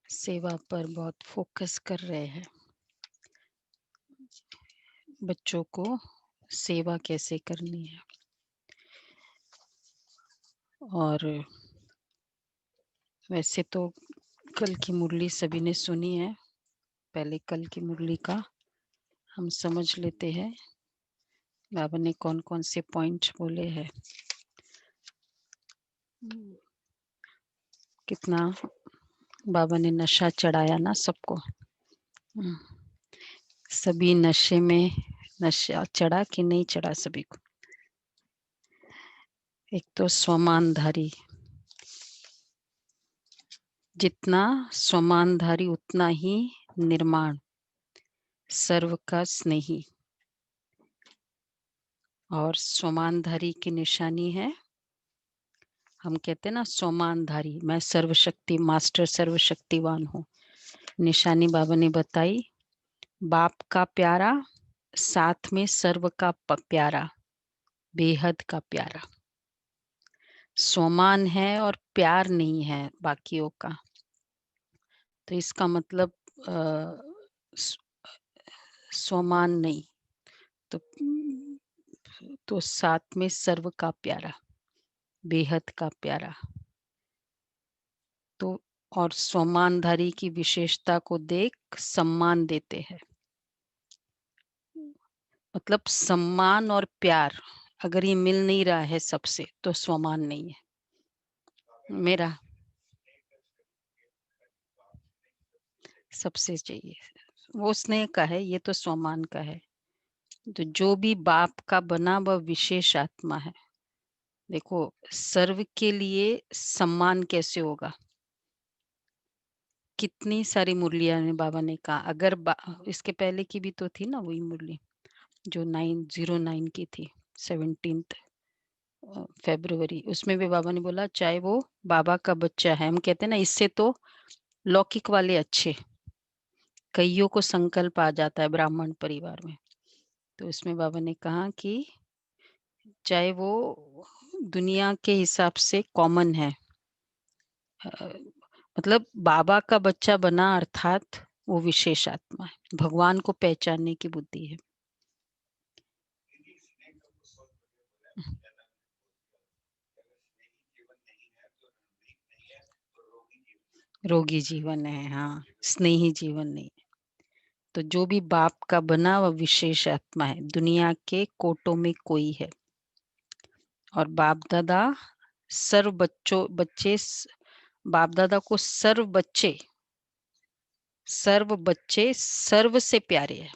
सेवा पर बहुत फोकस कर रहे हैं। बच्चों को सेवा कैसे करनी है। और वैसे तो कल की मुरली सभी ने सुनी है। पहले कल की मुरली का हम समझ लेते हैं बाबा ने कौन कौन से पॉइंट बोले हैं। कितना बाबा ने नशा चढ़ाया ना सबको। सभी नशे में, नशा चढ़ा कि नहीं चढ़ा सभी को। एक तो स्वमानधारी, जितना स्वमानधारी उतना ही निर्माण, सर्व का स्नेही। और स्वमानधारी की निशानी है, हम कहते हैं ना स्वमानधारी, मैं सर्वशक्ति मास्टर सर्वशक्तिवान हूँ। निशानी बाबा ने बताई, बाप का प्यारा, साथ में सर्व का प्यारा, बेहद का प्यारा। स्वमान है और प्यार नहीं है बाकियों का। तो इसका मतलब स्वमान नहीं, तो साथ में सर्व का प्यारा, बेहद का प्यारा। तो और स्वमानधारी की विशेषता को देख सम्मान देते हैं। मतलब सम्मान और प्यार अगर ये मिल नहीं रहा है सबसे, तो स्वमान नहीं है। मेरा सबसे चाहिए, वो स्नेह का है, ये तो स्वमान का है। तो जो भी बाप का बना वह विशेष आत्मा है। देखो, सर्व के लिए सम्मान कैसे होगा। कितनी सारी मुरलियां ने बाबा ने कहा, अगर इसके पहले की भी तो थी ना वही मुरली जो 909 की थी, 17 फरवरी। उसमें भी बाबा ने बोला चाहे वो बाबा का बच्चा है, हम कहते हैं ना इससे तो लौकिक वाले अच्छे, कईयों को संकल्प आ जाता है ब्राह्मण परिवार में। तो इसमें बाबा ने कहा कि चाहे वो दुनिया के हिसाब से कॉमन है, मतलब बाबा का बच्चा बना अर्थात वो विशेष आत्मा है, भगवान को पहचानने की बुद्धि है। रोगी जीवन है, हाँ, स्नेही जीवन नहीं। तो जो भी बाप का बना वह विशेष आत्मा है, दुनिया के कोटों में कोई है। और बाप दादा सर्व बच्चे, बाप दादा को सर्व बच्चे सर्व से प्यारे है।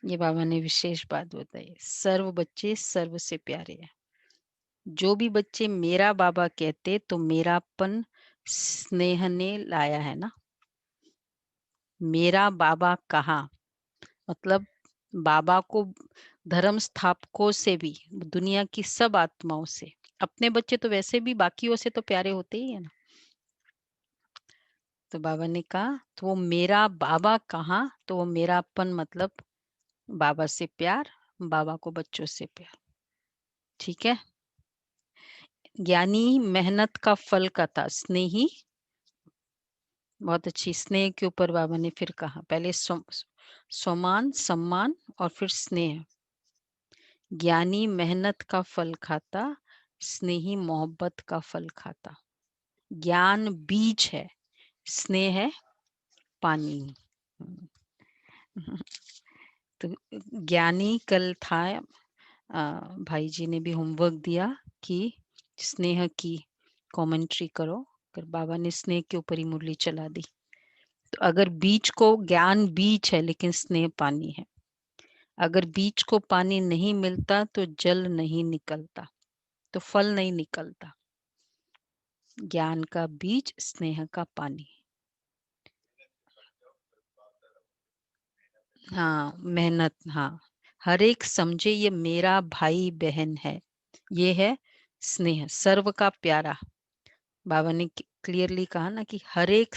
ये बाबा ने विशेष बात बताई, सर्व बच्चे सर्व से प्यारे हैं। जो भी बच्चे मेरा बाबा कहते तो मेरापन स्नेह ने लाया है ना। मेरा बाबा कहाँ, मतलब बाबा को धर्म स्थापकों से भी, दुनिया की सब आत्माओं से, अपने बच्चे तो वैसे भी बाकियों से तो प्यारे होते ही है ना। तो बाबा ने कहा तो वो मेरा बाबा कहाँ, तो वो मेरापन मतलब बाबा से प्यार, बाबा को बच्चों से प्यार। ठीक है। ज्ञानी मेहनत का फल का था, स्नेही, बहुत अच्छी, स्नेह के ऊपर बाबा ने फिर कहा, पहले स्वमान सम्मान और फिर स्नेह। ज्ञानी मेहनत का फल खाता, स्नेही मोहब्बत का फल खाता। ज्ञान बीज है, स्नेह है पानी। तो ज्ञानी कल था, भाई जी ने भी होमवर्क दिया कि स्नेह की कमेंट्री करो, कर बाबा ने स्नेह के ऊपर ही मुरली चला दी। तो अगर बीज को, ज्ञान बीज है लेकिन स्नेह पानी है। अगर बीज को पानी नहीं मिलता तो जल नहीं निकलता, तो फल नहीं निकलता। ज्ञान का बीज, स्नेह का पानी। हाँ, मेहनत, हाँ, हर एक समझे ये मेरा भाई बहन है, ये है स्नेह, सर्व का प्यारा। बाबा ने क्लियरली कहा ना कि हर एक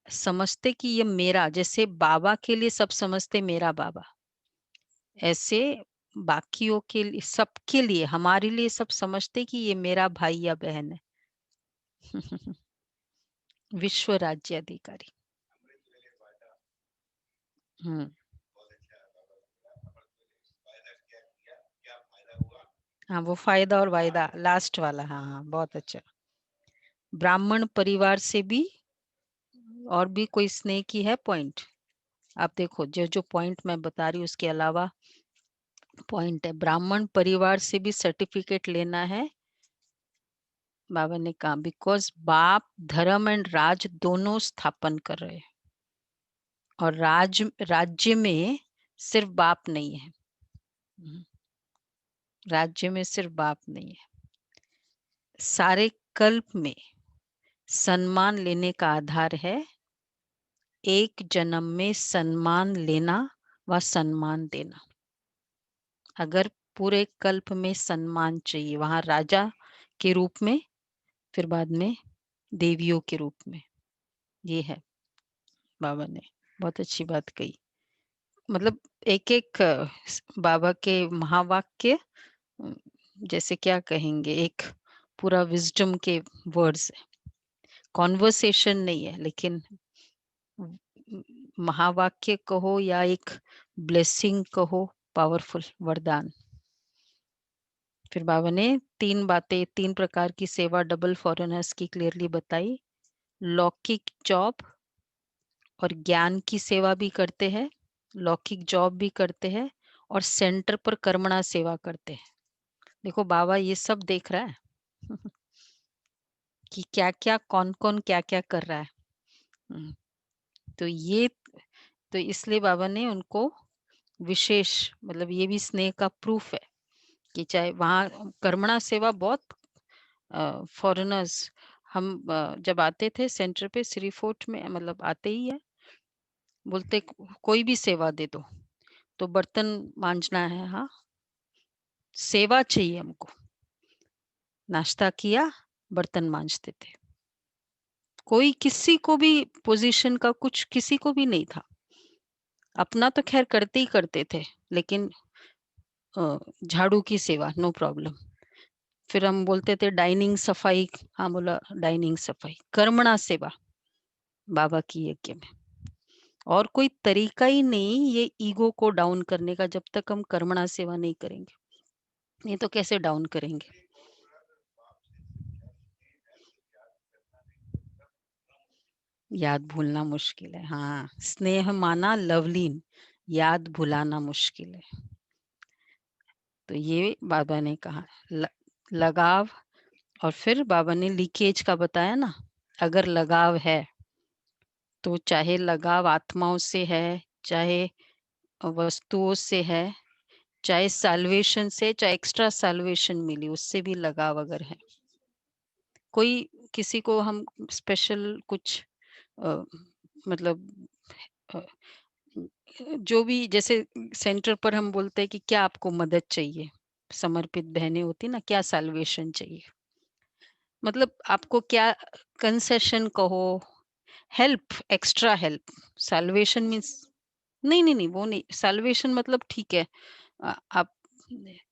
समझते कि ये मेरा, जैसे बाबा के लिए सब समझते मेरा बाबा, ऐसे बाकियों के लिए, सबके लिए, हमारे लिए सब समझते कि ये मेरा भाई या बहन है। विश्व राज्याधिकारी। हम्म। हाँ, वो फायदा और वायदा लास्ट वाला। हाँ हाँ, बहुत अच्छा। ब्राह्मण परिवार से भी, और भी कोई स्नेह की है पॉइंट? आप देखो, जो जो पॉइंट मैं बता रही हूँ उसके अलावा पॉइंट है। ब्राह्मण परिवार से भी सर्टिफिकेट लेना है, बाबा ने कहा, बिकॉज बाप धर्म एंड राज दोनों स्थापन कर रहे हैं, और राज्य में सिर्फ बाप नहीं है। राज्य में सिर्फ बाप नहीं है। सारे कल्प में सम्मान लेने का आधार है एक जन्म में सम्मान लेना व सम्मान देना। अगर पूरे कल्प में सम्मान चाहिए, वहां राजा के रूप में, फिर बाद में देवियों के रूप में। ये है, बाबा ने बहुत अच्छी बात कही। मतलब एक एक बाबा के महावाक्य, अ, जैसे क्या कहेंगे, एक पूरा विजडम के वर्ड्स। कॉन्वर्सेशन नहीं है, लेकिन महावाक्य कहो या एक ब्लेसिंग कहो, पावरफुल वरदान। फिर बाबा ने तीन बातें, तीन प्रकार की सेवा डबल फॉरेनर्स की क्लियरली बताई। लौकिक जॉब और ज्ञान की सेवा भी करते हैं, लौकिक जॉब भी करते हैं, और सेंटर पर कर्मणा सेवा करते हैं। देखो, बाबा ये सब देख रहा है कि क्या क्या, कौन कौन क्या क्या कर रहा है। हम्म, तो ये, तो इसलिए बाबा ने उनको विशेष, मतलब ये भी स्नेह का प्रूफ है कि चाहे वहाँ कर्मणा सेवा बहुत, फॉरेनर्स, हम जब आते थे सेंटर पे श्री फोर्ट में, मतलब आते ही है, बोलते कोई भी सेवा दे दो, तो बर्तन मांजना है, हाँ, सेवा चाहिए हमको। नाश्ता किया, बर्तन मांजते थे। कोई किसी को भी पोजीशन का कुछ किसी को भी नहीं था। अपना तो खैर करते ही करते थे, लेकिन झाड़ू की सेवा नो प्रॉब्लम। फिर हम बोलते थे डाइनिंग सफाई, हाँ बोला डाइनिंग सफाई, कर्मणा सेवा बाबा की यज्ञ में। और कोई तरीका ही नहीं ये ईगो को डाउन करने का, जब तक हम कर्मणा सेवा नहीं करेंगे। ये तो कैसे डाउन करेंगे? याद भूलना मुश्किल है, हाँ। स्नेह माना लवलीन, याद भुलाना मुश्किल है। तो ये बाबा ने कहा, लगाव। और फिर बाबा ने लीकेज का बताया ना, अगर लगाव है तो चाहे लगाव आत्माओं से है, चाहे वस्तुओं से है, चाहे साल्वेशन से, चाहे एक्स्ट्रा साल्वेशन मिली उससे भी लगाव अगर है, कोई किसी को हम स्पेशल कुछ अ, मतलब अ, जो भी, जैसे सेंटर पर हम बोलते हैं कि क्या आपको मदद चाहिए, समर्पित बहनें होती ना, क्या साल्वेशन चाहिए, मतलब आपको क्या कंसेशन कहो, help, extra help. Salvation means, नहीं नहीं नहीं, वो नहीं, साल्वेशन मतलब ठीक है, आप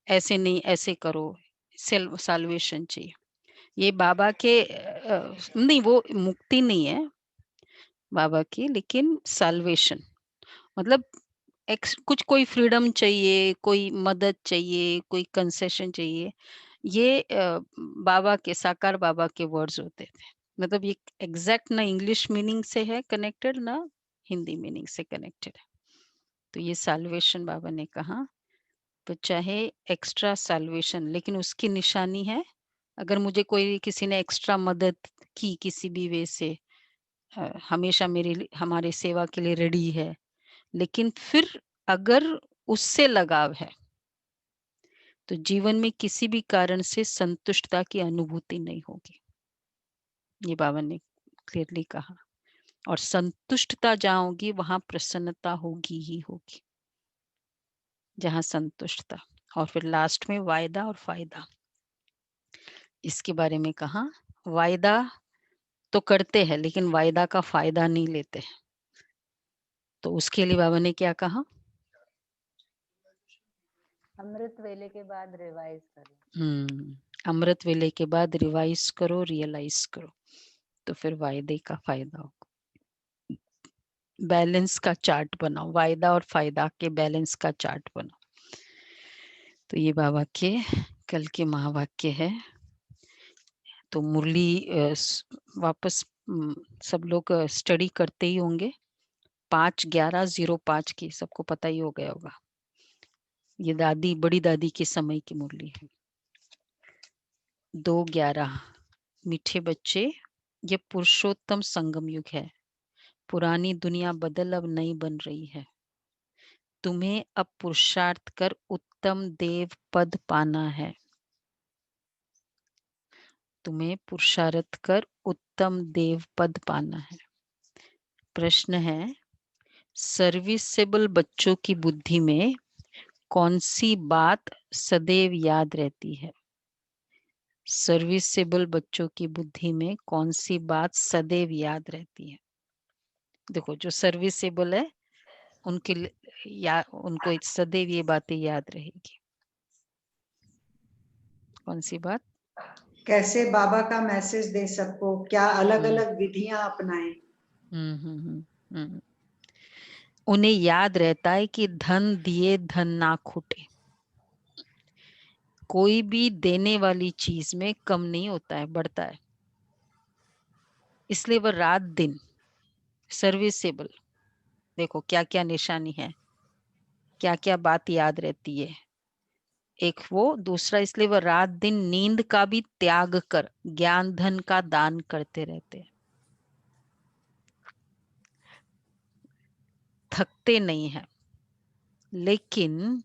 ऐसे नहीं ऐसे करो, सेल्फ साल्वेशन चाहिए। ये बाबा के नहीं, वो मुक्ति नहीं है बाबा की, लेकिन साल्वेशन मतलब कुछ, कोई फ्रीडम चाहिए, कोई मदद चाहिए, कोई कंसेशन चाहिए। ये बाबा के, साकार बाबा के वर्ड्स होते थे। मतलब ये एग्जैक्ट ना इंग्लिश मीनिंग से है कनेक्टेड, ना हिंदी मीनिंग से कनेक्टेड है। तो ये साल्वेशन बाबा ने कहा, तो चाहे एक्स्ट्रा साल्वेशन, लेकिन उसकी निशानी है, अगर मुझे कोई किसी ने एक्स्ट्रा मदद की किसी भी वे से, हमेशा हमारे सेवा के लिए रेडी है, लेकिन फिर अगर उससे लगाव है तो जीवन में किसी भी कारण से संतुष्टता की अनुभूति नहीं होगी। ये बाबा ने क्लियरली कहा। और संतुष्टता जहाँ होगी वहां प्रसन्नता होगी ही होगी, जहां संतुष्टता। और फिर लास्ट में वायदा और फायदा, इसके बारे में कहा, वायदा तो करते हैं लेकिन वायदा का फायदा नहीं लेते। तो उसके लिए बाबा ने क्या कहा, अमृत वेले के बाद रिवाइज करो। अमृत वेले के बाद रिवाइज करो, रियलाइज करो। तो फिर वायदे का फायदा होगा। बैलेंस का चार्ट बनाओ, वायदा और फायदा के बैलेंस का चार्ट बनाओ। तो ये बाबा के कल के महावाक्य है। तो मुरली वापस सब लोग स्टडी करते ही होंगे। 5/11/05 की सबको पता ही हो गया होगा। ये दादी, बड़ी दादी के समय की मुरली है। 2/11। मीठे बच्चे, ये पुरुषोत्तम संगम युग है। पुरानी दुनिया बदल अब नई बन रही है। तुम्हें अब पुरुषार्थ कर उत्तम देव पद पाना है। तुम्हें पुरुषार्थ कर उत्तम देव पद पाना है। प्रश्न है, सर्विसेबल बच्चों की बुद्धि में कौन सी बात सदैव याद रहती है? सर्विसेबल बच्चों की बुद्धि में कौन सी बात सदैव याद रहती है? देखो, जो सर्विसेबल है उनके या उनको सदैव ये बातें याद रहेगी। कौन सी बात? कैसे बाबा का मैसेज दे सबको, क्या अलग अलग विधियां अपनाएं। उन्हें याद रहता है कि धन दिए धन ना खूटे। कोई भी देने वाली चीज में कम नहीं होता है, बढ़ता है। इसलिए वह रात दिन सर्विसेबल। देखो क्या क्या निशानी है, क्या क्या बात याद रहती है। एक वो, दूसरा इसलिए वह रात दिन नींद का भी त्याग कर ज्ञान धन का दान करते रहते हैं। थकते नहीं है, लेकिन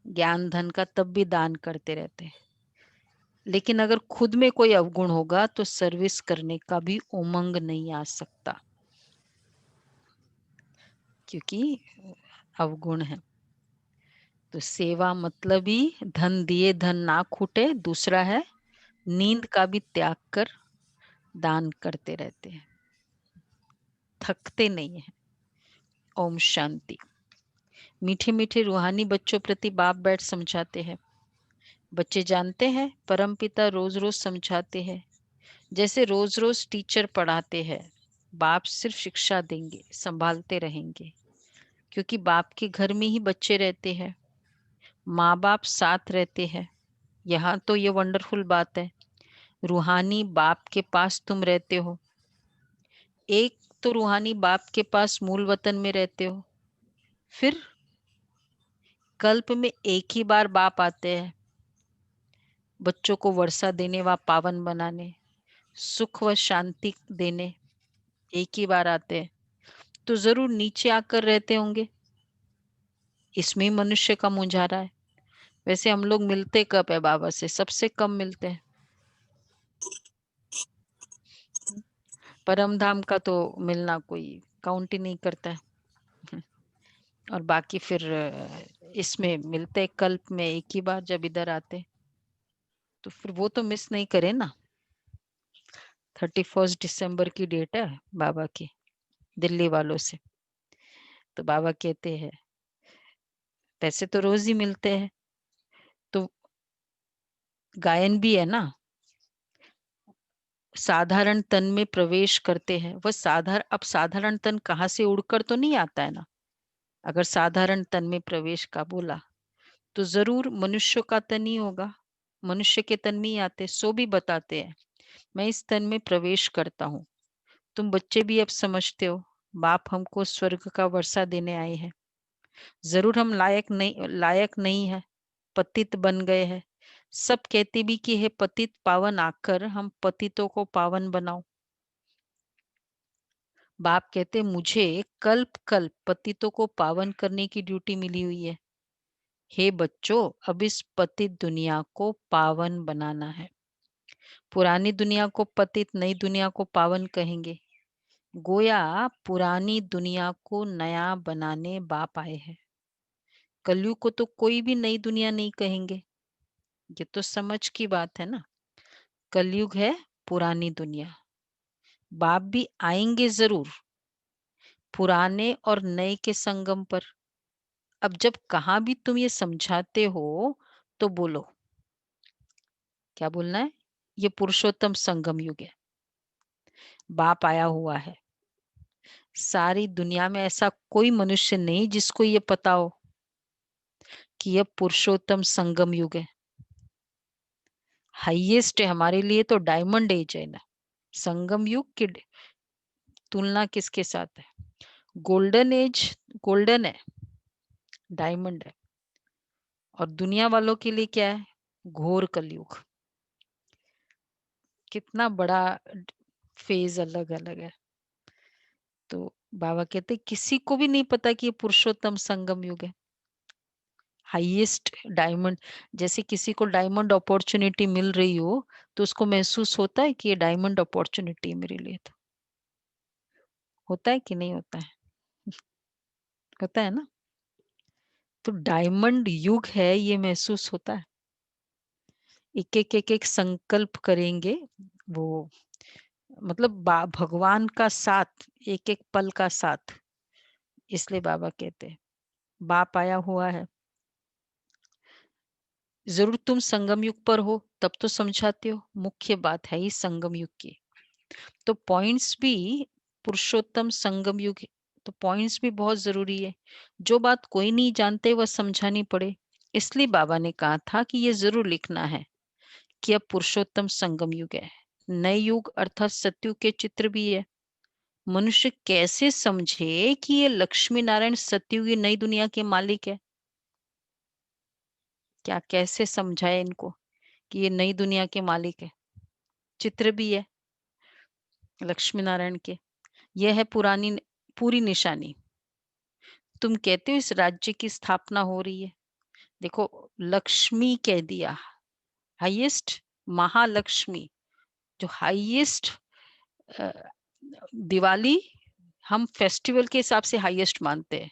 ज्ञान धन का तब भी दान करते रहते हैं। लेकिन अगर खुद में कोई अवगुण होगा तो सर्विस करने का भी उमंग नहीं आ सकता, क्योंकि अवगुण है। तो सेवा मतलब ही धन दिए धन ना खूटे। दूसरा है नींद का भी त्याग कर दान करते रहते हैं, थकते नहीं है। ओम शांति। मीठे मीठे रूहानी बच्चों प्रति बाप बैठ समझाते हैं। बच्चे जानते हैं परमपिता रोज रोज समझाते हैं। जैसे रोज रोज टीचर पढ़ाते हैं, बाप सिर्फ शिक्षा देंगे, संभालते रहेंगे। क्योंकि बाप के घर में ही बच्चे रहते हैं, माँ बाप साथ रहते हैं। यहाँ तो ये वंडरफुल बात है, रूहानी बाप के पास तुम रहते हो। एक तो रूहानी बाप के पास मूल वतन में रहते हो, फिर कल्प में एक ही बार बाप आते हैं बच्चों को वर्षा देने व पावन बनाने, सुख व शांति देने। एक ही बार आते हैं, तो जरूर नीचे आकर रहते होंगे। इसमें ही मनुष्य का मुंझारा है। वैसे हम लोग मिलते कब है बाबा से? सबसे कम मिलते हैं। परम धाम का तो मिलना कोई काउंट ही नहीं करता है। और बाकी फिर इसमें मिलते कल्प में एक ही बार जब इधर आते, तो फिर वो तो मिस नहीं करे ना। 31 दिसंबर की डेट है बाबा की, दिल्ली वालों से। तो बाबा कहते हैं पैसे तो रोज ही मिलते हैं, तो गायन भी है ना, साधारण तन में प्रवेश करते हैं। वह अब साधारण तन कहाँ से उड़कर तो नहीं आता है ना। अगर साधारण तन में प्रवेश का बोला तो जरूर मनुष्य का तन ही होगा। मनुष्य के तन में ही आते, सो भी बताते हैं मैं इस तन में प्रवेश करता हूँ। तुम बच्चे भी अब समझते हो, बाप हमको स्वर्ग का वर्षा देने आए हैं। जरूर हम लायक नहीं है, पतित बन गए हैं। सब कहते भी कि हे पतित पावन आकर हम पतितों को पावन बनाओ। बाप कहते मुझे कल्प कल्प पतितों को पावन करने की ड्यूटी मिली हुई है। हे बच्चों, अब इस पतित दुनिया को पावन बनाना है। पुरानी दुनिया को पतित, नई दुनिया को पावन कहेंगे। गोया पुरानी दुनिया को नया बनाने बाप आए हैं। कलयुग को तो कोई भी नई दुनिया नहीं कहेंगे। ये तो समझ की बात है ना। कलयुग है पुरानी दुनिया। बाप भी आएंगे जरूर पुराने और नए के संगम पर। अब जब कहाँ भी तुम ये समझाते हो तो बोलो, क्या बोलना है? ये पुरुषोत्तम संगम युग है। बाप आया हुआ है। सारी दुनिया में ऐसा कोई मनुष्य नहीं जिसको ये पता हो कि यह पुरुषोत्तम संगम युग है। हाईएस्ट है हमारे लिए तो डायमंड एज है ना। संगम युग की तुलना किसके साथ है? गोल्डन एज गोल्डन है, डायमंड है। और दुनिया वालों के लिए क्या है? घोर कलयुग। कितना बड़ा फेज अलग अलग है। तो बाबा कहते किसी को भी नहीं पता कि ये पुरुषोत्तम संगम युग है। हाईएस्ट डायमंड, जैसे किसी को डायमंड अपॉर्चुनिटी मिल रही हो तो उसको महसूस होता है कि ये डायमंड अपॉर्चुनिटी है मेरे लिए। तो होता है कि नहीं होता है? होता है ना। तो डायमंड युग है ये महसूस होता है। एक संकल्प करेंगे वो, मतलब भगवान का साथ, एक एक पल का साथ। इसलिए बाबा कहते हैं बाप आया हुआ है। जरूर तुम संगम युग पर हो तब तो समझाते हो, मुख्य बात है ही संगम युग की। तो पॉइंट्स भी पुरुषोत्तम संगम युग, तो पॉइंट्स भी बहुत जरूरी है। जो बात कोई नहीं जानते वह समझानी पड़े। इसलिए बाबा ने कहा था कि ये जरूर लिखना है कि अब पुरुषोत्तम संगम युग है। नए युग अर्थात सत्युग के चित्र भी है। मनुष्य कैसे समझे कि ये लक्ष्मी नारायण सत्युगी नई दुनिया के मालिक है? क्या कैसे समझाए इनको कि ये नई दुनिया के मालिक है? चित्र भी है लक्ष्मी नारायण के। यह है पूरी निशानी। तुम कहते हो इस राज्य की स्थापना हो रही है। देखो लक्ष्मी कह दिया, हाईएस्ट महालक्ष्मी, जो हाईएस्ट। दिवाली हम फेस्टिवल के हिसाब से हाईएस्ट मानते हैं,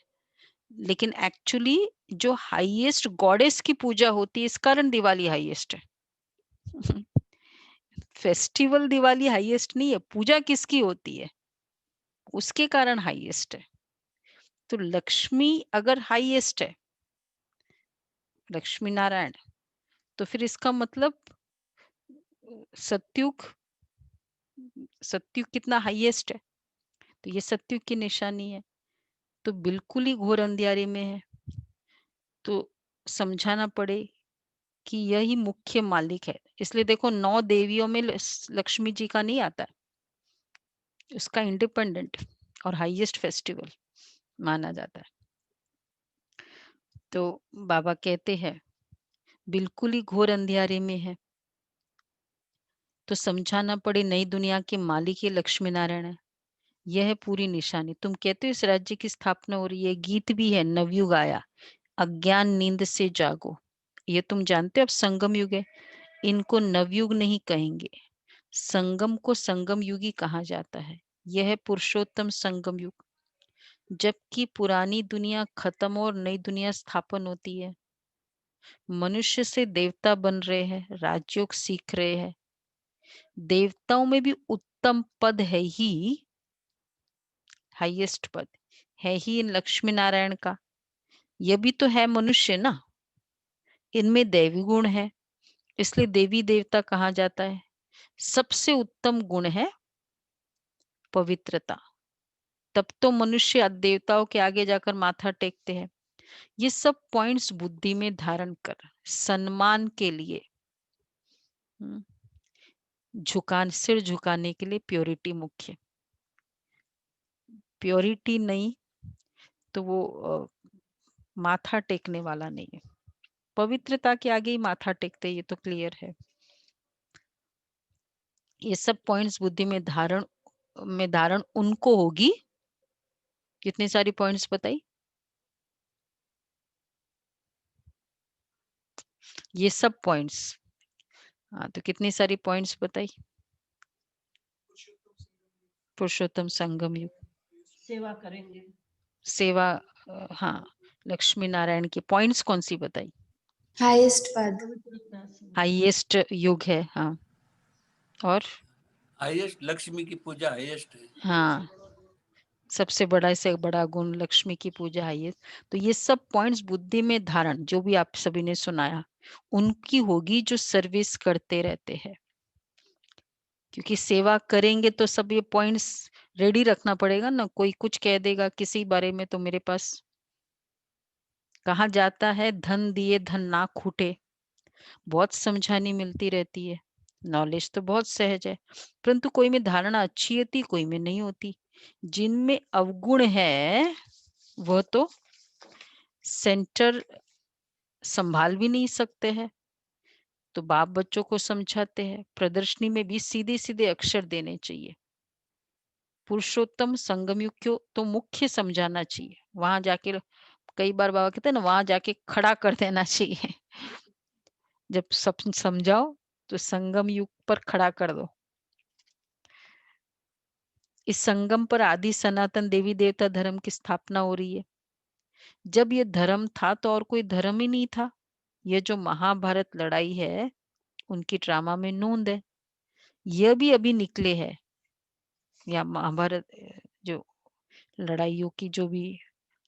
लेकिन एक्चुअली जो हाईएस्ट गॉडेस की पूजा होती है इस कारण दिवाली हाईएस्ट है। फेस्टिवल दिवाली हाईएस्ट नहीं है, पूजा किसकी होती है उसके कारण हाईएस्ट है। तो लक्ष्मी अगर हाईएस्ट है, लक्ष्मी नारायण, तो फिर इसका मतलब सत्युग, सत्युग कितना हाईएस्ट है। तो ये सत्युग की निशानी है। तो बिल्कुल ही घोर अंधियारे में है। तो समझाना पड़े कि यही मुख्य मालिक है। इसलिए देखो 9 देवियों में लक्ष्मी जी का नहीं आता है, उसका इंडिपेंडेंट और हाईएस्ट फेस्टिवल माना जाता है। तो बाबा कहते हैं बिल्कुल ही घोर अंधियारे में है, तो समझाना पड़े नई दुनिया के मालिक ये लक्ष्मी नारायण है। यह है पूरी निशानी। तुम कहते हो इस राज्य की स्थापना हो रही है। गीत भी है, नवयुग आया, अज्ञान नींद से जागो। ये तुम जानते हो अब संगम युग है। इनको नवयुग नहीं कहेंगे, संगम को संगम युगी कहा जाता है। यह है पुरुषोत्तम संगम युग, जबकि पुरानी दुनिया खत्म और नई दुनिया स्थापन होती है। मनुष्य से देवता बन रहे हैं, राजयोग सीख रहे हैं। देवताओं में भी उत्तम पद है ही, हाईएस्ट पद है ही इन लक्ष्मी नारायण का। यह भी तो है मनुष्य ना, इनमें दैवी गुण है, इसलिए देवी देवता कहा जाता है। सबसे उत्तम गुण है पवित्रता। तब तो मनुष्य देवताओं के आगे जाकर माथा टेकते हैं। ये सब पॉइंट्स बुद्धि में धारण कर सम्मान के लिए, सिर झुकाने के लिए प्योरिटी मुख्य। प्योरिटी नहीं तो वो माथा टेकने वाला नहीं है। पवित्रता के आगे ही माथा टेकते, ये तो क्लियर है। ये सब पॉइंट्स बुद्धि में धारण उनको होगी। कितनी सारी पॉइंट्स बताई? ये सब पॉइंट्स, हाँ तो कितनी सारी पॉइंट्स बताई? पुरुषोत्तम संगम युग, सेवा करेंगे। सेवा, हाँ लक्ष्मी नारायण की पॉइंट्स कौन सी बताई? हाईएस्ट पद, हाईएस्ट युग है, हाँ। और हाईएस्ट लक्ष्मी की पूजा हाईएस्ट है। हाँ सबसे बड़ा से बड़ा गुण लक्ष्मी की पूजा है ये। तो ये सब पॉइंट्स बुद्धि में धारण जो भी आप सभी ने सुनाया उनकी होगी जो सर्विस करते रहते हैं। क्योंकि सेवा करेंगे तो सब ये पॉइंट्स रेडी रखना पड़ेगा ना, कोई कुछ कह देगा किसी बारे में तो मेरे पास। कहा जाता है धन दिए धन ना खूटे, बहुत समझानी मिलती रहती है, नॉलेज तो बहुत सहज है, परंतु कोई में धारणा अच्छी होती, कोई में नहीं होती। जिनमें अवगुण है वह तो सेंटर संभाल भी नहीं सकते हैं, तो बाप बच्चों को समझाते हैं प्रदर्शनी में भी सीधे सीधे अक्षर देने चाहिए। पुरुषोत्तम संगम युग को तो मुख्य समझाना चाहिए, वहां जाके कई बार बाबा कहते हैं ना, वहां जाके खड़ा कर देना चाहिए। जब सब समझाओ तो संगम युग पर खड़ा कर दो। इस संगम पर आदि सनातन देवी देवता धर्म की स्थापना हो रही है। जब ये धर्म था तो और कोई धर्म ही नहीं था। ये जो महाभारत लड़ाई है उनकी ड्रामा में नोंद है, यह भी अभी निकले है, या महाभारत जो लड़ाइयों की जो भी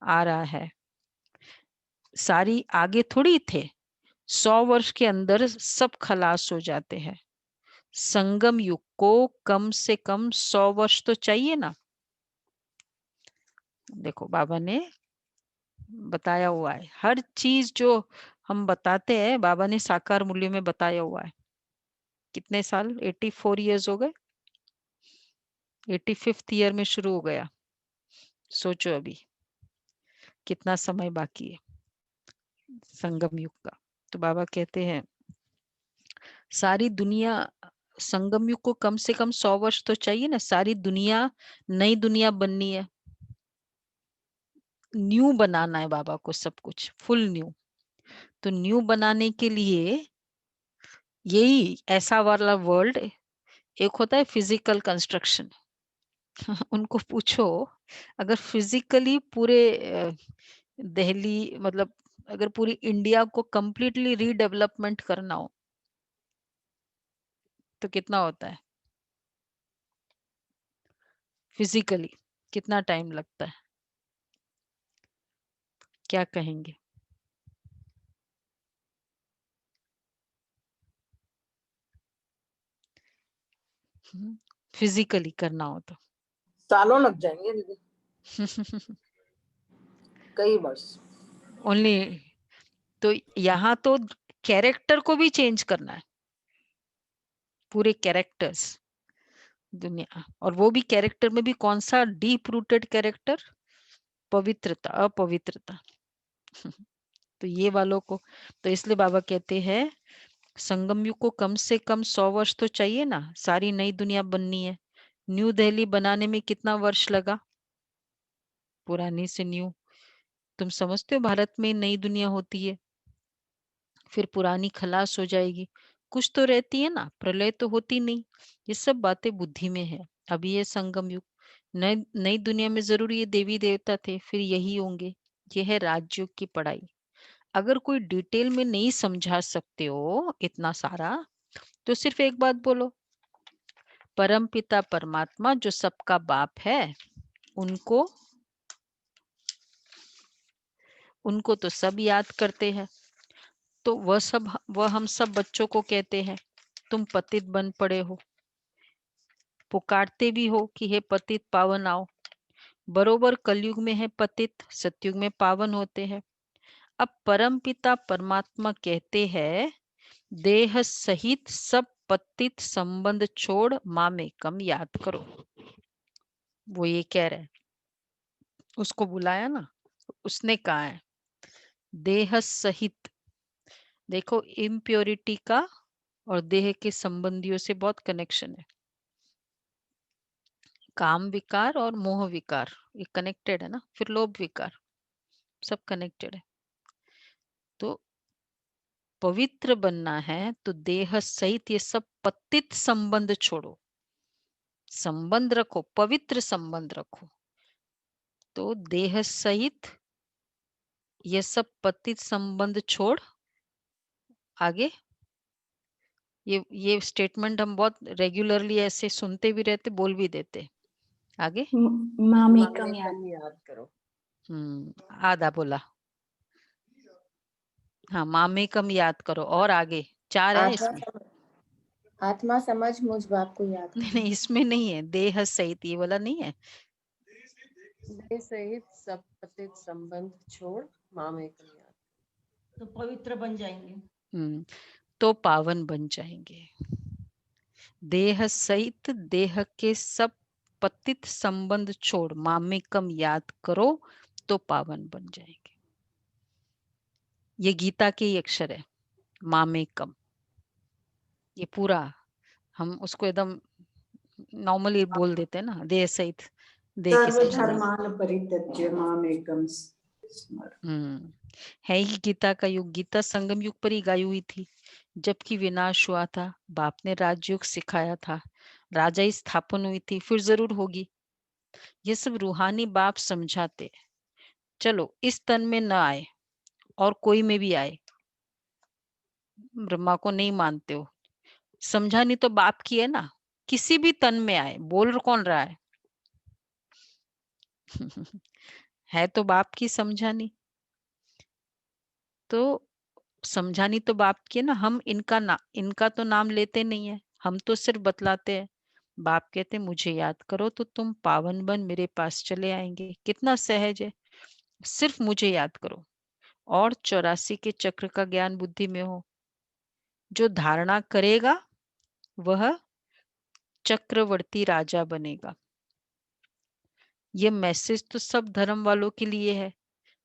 आ रहा है, सारी आगे थोड़ी थे। 100 वर्ष के अंदर सब खलास हो जाते हैं। संगम युग को कम से कम 100 वर्ष तो चाहिए ना। देखो बाबा ने बताया हुआ है, हर चीज जो हम बताते हैं बाबा ने साकार मूल्य में बताया हुआ है। कितने साल, 84 इयर्स हो गए, 85th ईयर में शुरू हो गया। सोचो अभी कितना समय बाकी है संगम युग का। तो बाबा कहते हैं सारी दुनिया, संगम युग को कम से कम 100 वर्ष तो चाहिए ना, सारी दुनिया नई दुनिया बननी है, न्यू बनाना है बाबा को, सब कुछ फुल न्यू। तो न्यू बनाने के लिए यही ऐसा वाला वर्ल्ड, एक होता है फिजिकल कंस्ट्रक्शन। उनको पूछो अगर फिजिकली पूरे दिल्ली मतलब अगर पूरी इंडिया को कंप्लीटली रीडेवलपमेंट करना हो तो कितना होता है, फिजिकली कितना टाइम लगता है, क्या कहेंगे? फिजिकली करना हो तो सालों लग जाएंगे दीदी, कई वर्ष। ओनली तो यहाँ तो कैरेक्टर को भी चेंज करना है, पूरे कैरेक्टर्स दुनिया, और वो भी कैरेक्टर में भी कौन सा डीप रूटेड कैरेक्टर, पवित्रता अपवित्रता। तो ये वालों को, तो इसलिए बाबा कहते हैं संगम युग को कम से कम 100 वर्ष तो चाहिए ना, सारी नई दुनिया बननी है। न्यू दिल्ली बनाने में कितना वर्ष लगा, पुरानी से न्यू। तुम समझते हो भारत में नई दुनिया होती है, फिर पुरानी खलास हो जाएगी, कुछ तो रहती है ना, प्रलय तो होती नहीं। ये सब बातें बुद्धि में है। अभी ये संगम युग, नई नई दुनिया में जरूर ये देवी देवता थे, फिर यही होंगे। ये है राजयोग की पढ़ाई। अगर कोई डिटेल में नहीं समझा सकते हो इतना सारा, तो सिर्फ एक बात बोलो, परम पिता परमात्मा जो सबका बाप है, उनको उनको तो सब याद करते हैं। तो वह हम सब बच्चों को कहते हैं तुम पतित बन पड़े हो, पुकारते भी हो कि हे पतित पावन आओ। बरोबर कलयुग में है पतित, सतयुग में पावन होते हैं। अब परम पिता परमात्मा कहते हैं देह सहित सब पतित संबंध छोड़ माँ में कम याद करो। वो ये कह रहे हैं, उसको बुलाया ना, उसने कहा है देह सहित। देखो इम्प्योरिटी का और देह के संबंधियों से बहुत कनेक्शन है। काम विकार और मोह विकार ये कनेक्टेड है ना, फिर लोभ विकार, सब कनेक्टेड है। तो पवित्र बनना है तो देह सहित ये सब पतित संबंध छोड़ो, संबंध रखो, पवित्र संबंध रखो। तो देह सहित ये सब पतित संबंध छोड़, आगे ये स्टेटमेंट हम बहुत रेगुलरली ऐसे सुनते भी रहते, बोल भी देते। आगे मामेकम याद। याद करो। आधा बोला, हाँ मामेकम याद करो, और आगे 4 है आधा इसमें। आत्मा समझ मुझ बाप को याद नहीं करो। नहीं, इसमें नहीं है, देह सहित, ये वाला नहीं है। देह सहित सब पतित संबंध छोड़ माम एकम याद। तो पवित्र बन जाएंगे। तो पावन बन जाएंगे। देह सहित देह के सब पतित संबंध छोड़ मामेकम याद करो तो पावन बन जाएंगे। ये गीता के ही अक्षर है, मामेकम। ये पूरा हम उसको एकदम नॉर्मली बोल देते हैं ना, देह सहित देह के सब संबंध। सर्वधर्मान परित्यज्य मामेकम स्मर। है ही गीता का युग। गीता संगम युग पर ही गाई हुई थी, जबकि विनाश हुआ था। बाप ने राजयोग सिखाया था, राजा ही स्थापन हुई थी, फिर जरूर होगी। ये सब रूहानी बाप समझाते। चलो इस तन में न आए और कोई में भी आए, ब्रह्मा को नहीं मानते हो, समझानी तो बाप की है ना। किसी भी तन में आए, बोल कौन रहा है? है तो बाप की समझानी, तो समझानी तो बाप की है ना। हम इनका तो नाम लेते नहीं है, हम तो सिर्फ बतलाते हैं। बाप कहते मुझे याद करो तो तुम पावन बन मेरे पास चले आएंगे। कितना सहज है, सिर्फ मुझे याद करो और 84 के चक्र का ज्ञान बुद्धि में हो। जो धारणा करेगा वह चक्रवर्ती राजा बनेगा। ये मैसेज तो सब धर्म वालों के लिए है,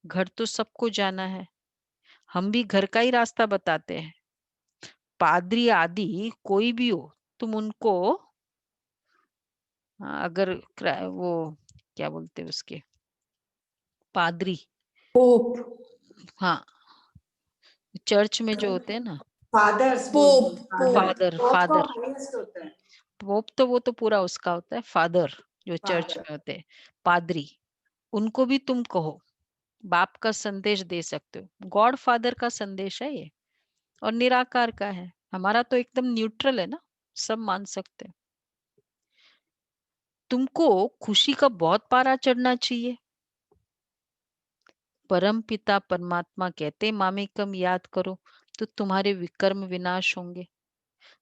घर तो सबको जाना है। हम भी घर का ही रास्ता बताते हैं। पादरी आदि कोई भी हो, तुम उनको अगर वो क्या बोलते हैं उसके, पादरी, पोप, हाँ चर्च में जो होते हैं ना, फादर्स पोप, फादर फादर होता है। पोप तो वो तो पूरा उसका होता है। फादर जो चर्च Father. में होते हैं, पादरी, उनको भी तुम कहो, बाप का संदेश दे सकते हो। गॉड फादर का संदेश है ये, और निराकार का है। हमारा तो एकदम न्यूट्रल है ना, सब मान सकते हैं। तुमको खुशी का बहुत पारा चढ़ना चाहिए। परम पिता परमात्मा कहते मामेकम याद करो तो तुम्हारे विकर्म विनाश होंगे।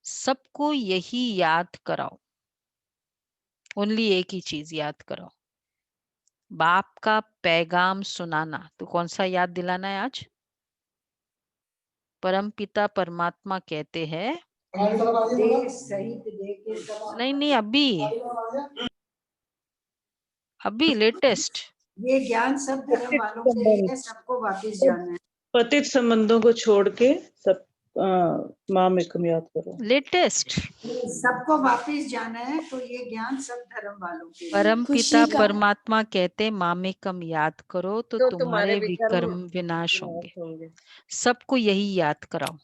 सबको यही याद कराओ, ओनली एक ही चीज याद कराओ, बाप का पैगाम सुनाना। तो कौन सा याद दिलाना है आज? परम पिता परमात्मा कहते हैं, देह सहित देह के सब नहीं नहीं अभी लेटेस्ट, ये ज्ञान सब धर्म वालों के लिए, सबको वापस जाना है। पतित संबंधों को छोड़ के सब मामेकम याद करो। लेटेस्ट। सबको वापस जाना है, तो ये ज्ञान सब धर्म वालों के लिए। परम खुशी पिता का- परमात्मा कहते मामेकम याद करो तो तुम्हारे विकर्म विनाश होंगे। होंगे। सबको यही याद कराओ।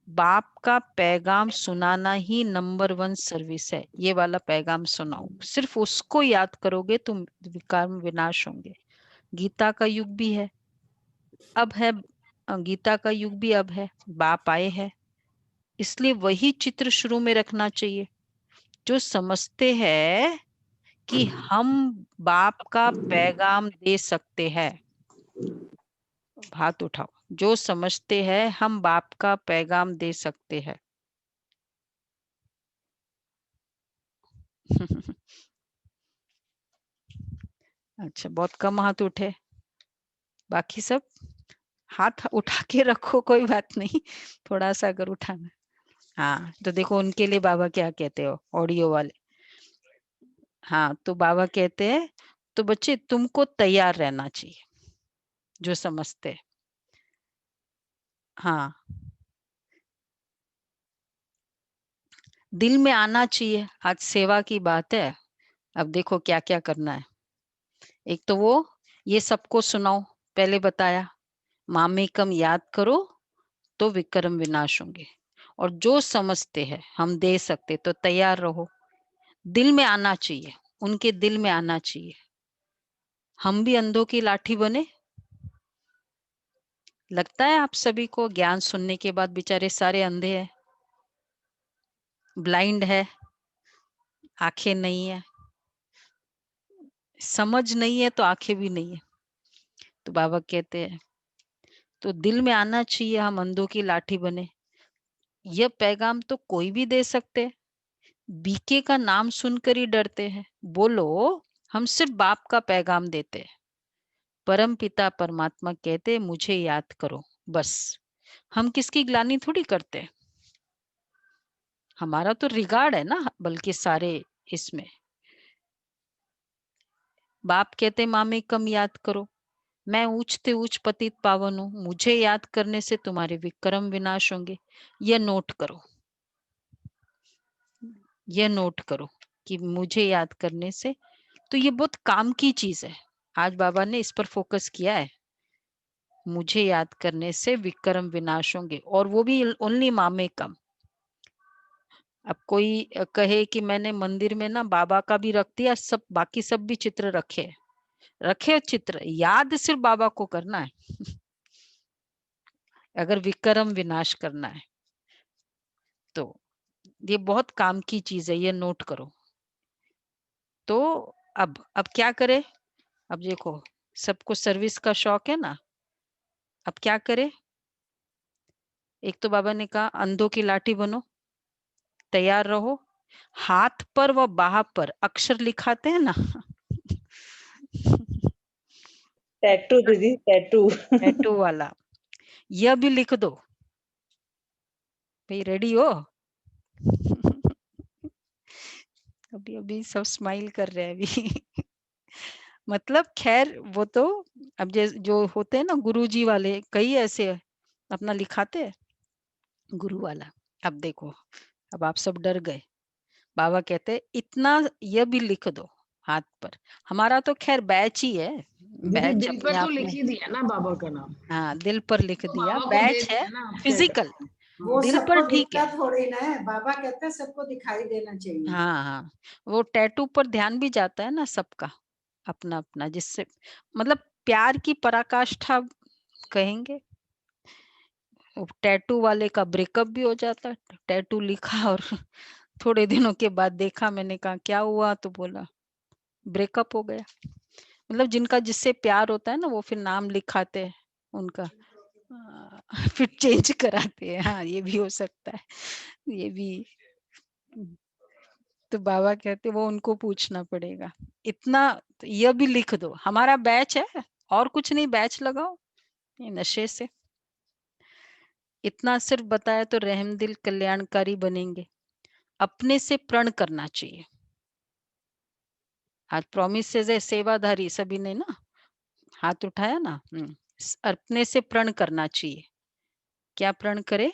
बाप का पैगाम सुनाना ही नंबर 1 सर्विस है। ये वाला पैगाम सुनाओ, सिर्फ उसको याद करोगे तो विकर्म विनाश होंगे। गीता का युग भी है, अब है, गीता का युग भी अब है, बाप आए हैं, इसलिए वही चित्र शुरू में रखना चाहिए। जो समझते हैं कि हम बाप का पैगाम दे सकते हैं, हाथ उठाओ। जो समझते हैं हम बाप का पैगाम दे सकते हैं। अच्छा, बहुत कम हाथ उठे, बाकी सब हाथ उठा के रखो, कोई बात नहीं, थोड़ा सा अगर उठाना। हाँ तो देखो उनके लिए बाबा क्या कहते हो, ऑडियो वाले। हाँ तो बाबा कहते हैं, तो बच्चे तुमको तैयार रहना चाहिए, जो समझते हैं। हाँ दिल में आना चाहिए। आज सेवा की बात है, अब देखो क्या क्या करना है। एक तो वो ये सबको सुनाओ, पहले बताया, मामेकम याद करो तो विक्रम विनाश होंगे। और जो समझते हैं हम दे सकते, तो तैयार रहो। दिल में आना चाहिए, उनके दिल में आना चाहिए। हम भी अंधों की लाठी बने। लगता है आप सभी को ज्ञान सुनने के बाद बेचारे सारे अंधे हैं, ब्लाइंड है, आंखें नहीं है, समझ नहीं है तो आंखें भी नहीं है। तो बाबा कहते हैं तो दिल में आना चाहिए हम अंधों की लाठी बने। यह पैगाम तो कोई भी दे सकते हैं। बीके का नाम सुनकर ही डरते हैं। बोलो, हम सिर्फ बाप का पैगाम देते हैं। परम पिता परमात्मा कहते मुझे याद करो, बस। हम किसकी ग्लानि थोड़ी करते। हमारा तो रिगार्ड है ना, बल्कि सारे इसमें। बाप कहते मामेकम याद करो, मैं ऊंचते ऊंच पतित पावन हूं, मुझे याद करने से तुम्हारे विक्रम विनाश होंगे। यह नोट करो, यह नोट करो कि मुझे याद करने से, तो ये बहुत काम की चीज है। आज बाबा ने इस पर फोकस किया है। मुझे याद करने से विक्रम विनाश होंगे, और वो भी ओनली मामेकम। अब कोई कहे कि मैंने मंदिर में ना बाबा का भी रख दिया, सब बाकी सब भी चित्र रखे चित्र, याद सिर्फ बाबा को करना है। अगर विक्रम विनाश करना है तो ये बहुत काम की चीज है, ये नोट करो। तो अब क्या करे। अब देखो, सबको सर्विस का शौक है ना, अब क्या करे। एक तो बाबा ने कहा अंधों की लाठी बनो, तैयार रहो। हाथ पर व बाह पर अक्षर लिखाते हैं ना, टैटू दीदी, टैटू। टैटू वाला, यह भी लिख दो भाई। रेडी हो? अभी अभी सब स्माइल कर रहे हैं अभी। मतलब खैर वो तो अब जो होते हैं ना गुरुजी वाले, कई ऐसे अपना लिखाते हैं गुरु वाला। अब देखो, अब आप सब डर गए। बाबा कहते इतना यह भी लिख दो हाथ पर। हमारा तो खैर बैच ही है, दीदी बैच दिल अपने पर तो आप लिख में। ही दिया ना बाबा का नाम, हाँ, दिल पर लिख तो दिया, बाबा को दे बैच है दिया ना, आप क्या फिजिकल। करें। वो दिल सबको पर ठीक दिखता है। थोड़ी ना है, बाबा कहते हैं सबको दिखाई देना चाहिए। हाँ हाँ, वो टैटू पर ध्यान भी जाता है ना सबका, अपना अपना, जिससे मतलब प्यार की पराकाष्ठा कहेंगे। टैटू वाले का ब्रेकअप भी हो जाता है। टैटू लिखा और थोड़े दिनों के बाद देखा, मैंने कहा क्या हुआ, तो बोला ब्रेकअप हो गया। मतलब जिनका जिससे प्यार होता है ना, वो फिर नाम लिखाते हैं उनका, फिर चेंज कराते हैं। हाँ, ये भी हो सकता है, ये भी। तो बाबा कहते वो उनको पूछना पड़ेगा। इतना तो यह भी लिख दो, हमारा बैच है, और कुछ नहीं, बैच लगाओ ये नशे से। इतना सिर्फ बताया तो रहमदिल कल्याणकारी बनेंगे। अपने से प्रण करना चाहिए। आज प्रॉमिस है सेवाधारी, सभी ने ना हाथ उठाया ना। अपने से प्रण करना चाहिए। क्या प्रण करे?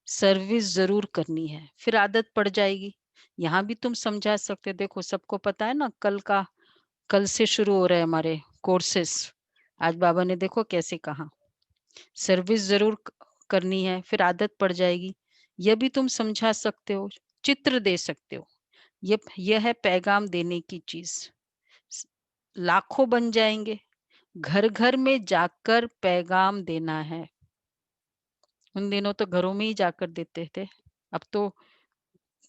सर्विस जरूर करनी है, फिर आदत पड़ जाएगी। यहाँ भी तुम समझा सकते। देखो सबको पता है ना, कल से शुरू हो रहे हैं हमारे कोर्सेस। आज बाबा ने देखो कैसे कहा, सर्विस जरूर करनी है, फिर आदत पड़ जाएगी। यह भी तुम समझा सकते हो, चित्र दे सकते हो। यह है पैगाम देने की चीज। लाखों बन जाएंगे। घर घर में जाकर पैगाम देना है। उन दिनों तो घरों में ही जाकर देते थे, अब तो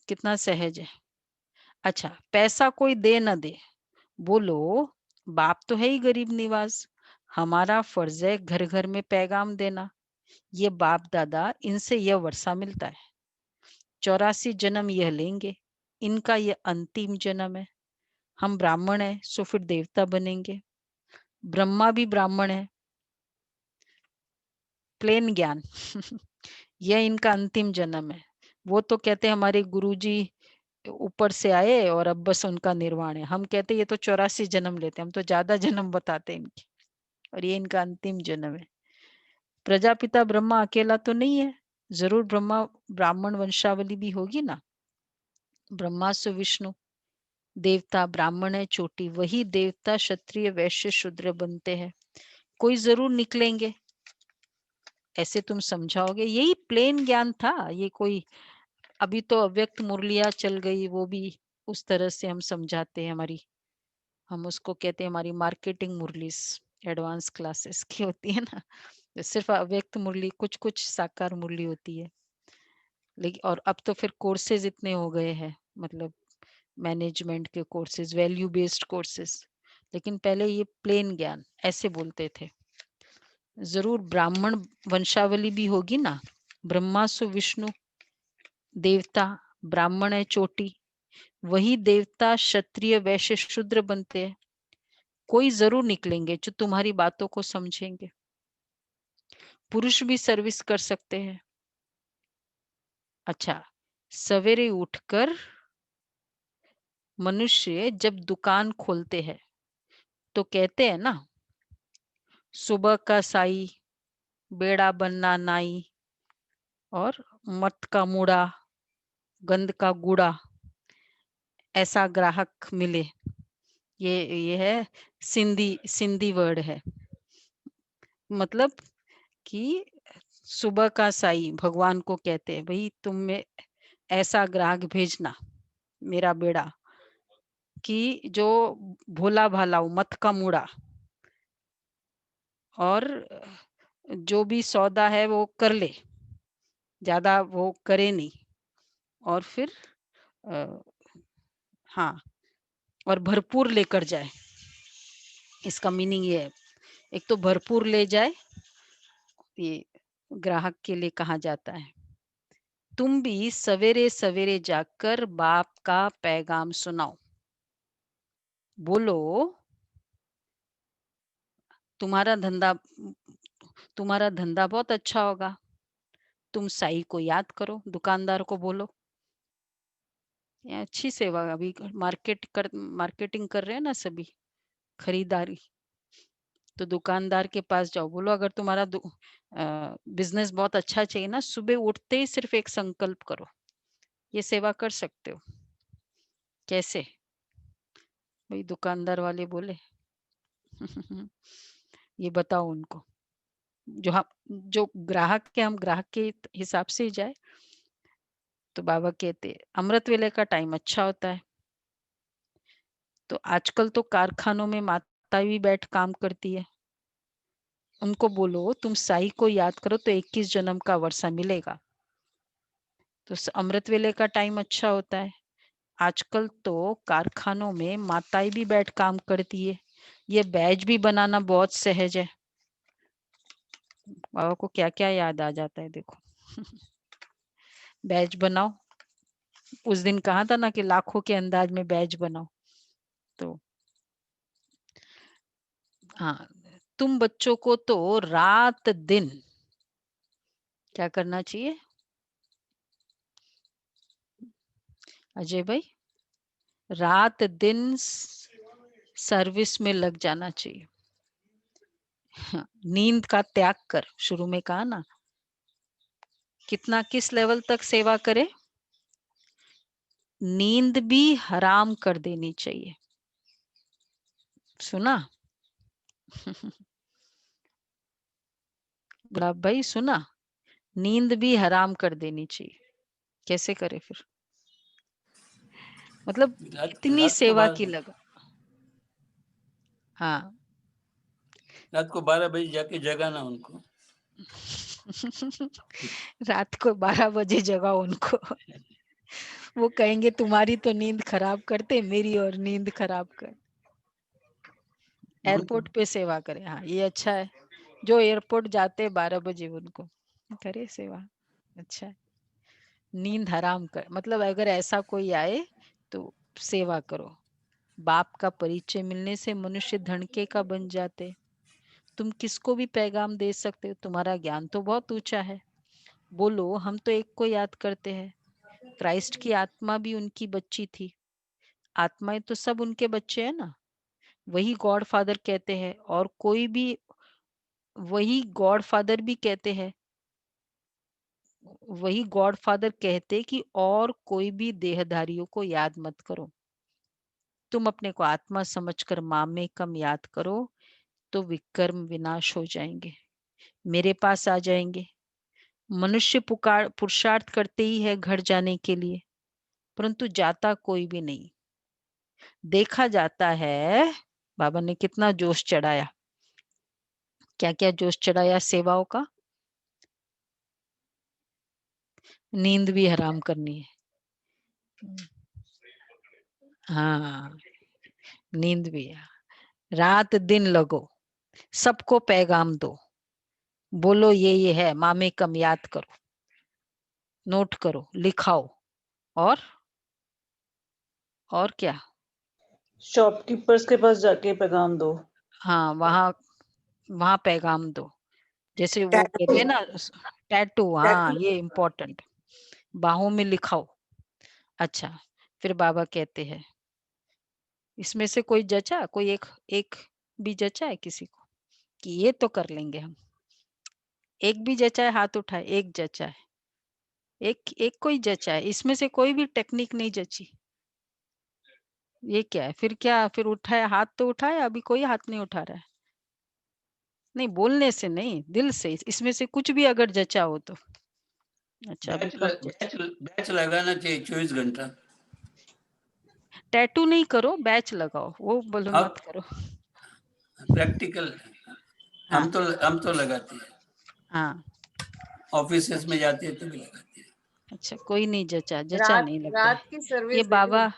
कितना सहज है। अच्छा, पैसा कोई दे ना दे, बोलो बाप तो है ही गरीब निवाज। हमारा फर्ज है घर घर में पैगाम देना। ये बाप दादा, इनसे यह वर्षा मिलता है। 84 जन्म यह लेंगे, इनका यह अंतिम जन्म है। हम ब्राह्मण है, सो फिर देवता बनेंगे। ब्रह्मा भी ब्राह्मण है। प्लेन ज्ञान। यह इनका अंतिम जन्म है। वो तो कहते हमारे गुरुजी ऊपर से आए और अब बस उनका निर्वाण है। हम कहते ये तो 84 जन्म लेते हैं, हम तो ज्यादा जन्म बताते हैं इनके, और ये इनका अंतिम जन्म है। प्रजापिता ब्रह्मा अकेला तो नहीं है, जरूर ब्रह्मा ब्राह्मण वंशावली भी होगी ना। ब्रह्मा से विष्णु, देवता ब्राह्मण है चोटी, वही देवता क्षत्रिय वैश्य शूद्र बनते हैं। कोई जरूर निकलेंगे, ऐसे तुम समझाओगे। यही प्लेन ज्ञान था। ये कोई अभी तो अव्यक्त मुरलिया चल गई, वो भी उस तरह से हम समझाते हैं। हम उसको कहते हैं हमारी मार्केटिंग मुरलीस, एडवांस क्लासेस की होती है ना। तो सिर्फ अव्यक्त मुरली, कुछ कुछ साकार मुरली होती है। लेकिन और अब तो फिर कोर्सेज इतने हो गए हैं, मतलब मैनेजमेंट के कोर्सेज, वैल्यू बेस्ड कोर्सेज। लेकिन पहले ये प्लेन ज्ञान ऐसे बोलते थे। जरूर ब्राह्मण वंशावली भी होगी ना, ब्रह्मा सु विष्णु, देवता ब्राह्मण है चोटी, वही देवता क्षत्रिय वैश्य शूद्र बनते हैं। कोई जरूर निकलेंगे जो तुम्हारी बातों को समझेंगे। पुरुष भी सर्विस कर सकते हैं। अच्छा, सवेरे उठकर मनुष्य जब दुकान खोलते हैं तो कहते हैं ना, सुबह का साई, बेड़ा बनना नाई, और मत का मुड़ा, गंध का गुड़ा, ऐसा ग्राहक मिले। ये है सिंधी वर्ड है। मतलब कि सुबह का साई भगवान को कहते हैं, भाई तुम में ऐसा ग्राहक भेजना मेरा बेड़ा, कि जो भोला भाला हो, मत का मुड़ा, और जो भी सौदा है वो कर ले, ज्यादा वो करे नहीं, और फिर हाँ, और भरपूर लेकर जाए। इसका मीनिंग ये है, एक तो भरपूर ले जाए, ये ग्राहक के लिए कहा जाता है। तुम भी सवेरे सवेरे जाकर बाप का पैगाम सुनाओ। बोलो, तुम्हारा धंधा बहुत अच्छा होगा। तुम साई को याद करो, दुकानदार को बोलो। ये अच्छी सेवा। अभी मार्केटिंग कर रहे हैं ना सभी, खरीदारी। तो दुकानदार के पास जाओ, बोलो अगर तुम्हारा बिजनेस बहुत अच्छा चाहिए ना, सुबह उठते ही सिर्फ एक संकल्प करो। ये सेवा कर सकते हो। कैसे? भाई दुकानदार वाले बोले ये बताओ उनको। जो ग्राहक के, हम ग्राहक के हिसाब से ही जाए। तो बाबा कहते अमृत वेले का टाइम अच्छा होता है। तो आजकल तो कारखानों में माता भी बैठ काम करती है। उनको बोलो तुम साई को याद करो तो 21 जन्म का वर्षा मिलेगा। तो अमृत वेले का टाइम अच्छा होता है। आजकल तो कारखानों में माताएं भी बैठ काम करती है। ये बैज भी बनाना बहुत सहज है। बाबा को क्या क्या याद आ जाता है देखो। बैज बनाओ। उस दिन कहा था ना कि लाखों के अंदाज में बैज बनाओ। तो हाँ, तुम बच्चों को तो रात दिन क्या करना चाहिए अजय भाई? रात दिन सर्विस में लग जाना चाहिए। नींद का त्याग कर, शुरू में कहा ना, कितना किस लेवल तक सेवा करे? नींद भी हराम कर देनी चाहिए। सुना? गुलाब भाई सुना? नींद भी हराम कर देनी चाहिए। कैसे करे फिर? मतलब इतनी रात को सेवा की लगन। हाँ, रात को 12 बजे जाके जगाना उनको। रात को 12 बजे जगाओ उनको। वो कहेंगे तुम्हारी तो नींद खराब करते, मेरी और नींद खराब कर। एयरपोर्ट पे सेवा करे। हाँ, ये अच्छा है। जो एयरपोर्ट जाते 12 बजे उनको करे सेवा। अच्छा है। नींद हराम कर, मतलब अगर ऐसा कोई आए तो सेवा करो। बाप का परिचय मिलने से मनुष्य धनके का बन जाते। तुम किसको भी पैगाम दे सकते हो। तुम्हारा ज्ञान तो बहुत ऊंचा है। बोलो हम तो एक को याद करते हैं। क्राइस्ट की आत्मा भी उनकी बच्ची थी। आत्माएं तो सब उनके बच्चे हैं ना। वही गॉड फादर कहते हैं, और कोई भी वही गॉड फादर भी कहते हैं। वही गॉड फादर कहते कि और कोई भी देहधारियों को याद मत करो। तुम अपने को आत्मा समझकर मामेकम याद करो तो विकर्म विनाश हो जाएंगे, मेरे पास आ जाएंगे। मनुष्य पुरुषार्थ करते ही है घर जाने के लिए, परंतु जाता कोई भी नहीं। देखा जाता है बाबा ने कितना जोश चढ़ाया, क्या क्या जोश चढ़ाया सेवाओं का। नींद भी हराम करनी है। हाँ, नींद भी है। रात दिन लगो, सबको पैगाम दो। बोलो ये है, मामे कम याद करो। नोट करो, लिखाओ। और क्या? शॉपकीपर्स के पास जाके पैगाम दो। हाँ, वहां पैगाम दो। जैसे वो कहते हैं ना, टैटू, हाँ ये इम्पोर्टेंट, बाहों में लिखाओ। अच्छा, फिर बाबा कहते हैं, इसमें से कोई जचा, कोई एक भी जचा है किसी को कि ये तो कर लेंगे हम? एक भी जचा है? हाथ उठाए, एक जचा है, एक कोई जचा है, इसमें से कोई भी टेक्निक नहीं जची? ये क्या है? फिर क्या? फिर उठाया, हाथ तो उठाया, अभी कोई हाथ नहीं उठा रहा है। नहीं, बोलने से नहीं, दिल से, इसमें से कुछ भी अगर जचा हो तो। अच्छा, अभी कम जचा। बैच लगाना चाहिए 24 घंटा। टैटू नहीं करो, बैच लगाओ, वो बोलो अब मत करो। प्रैक्टिकल हाँ हम तो लगाते हैं, हाँ। ऑफिसेस में जाते हैं तभी लगाते हैं। अच्छा, कोई नहीं जचा, जचा रात नहीं लगता है। रात की ये सर्विस दे बाबा,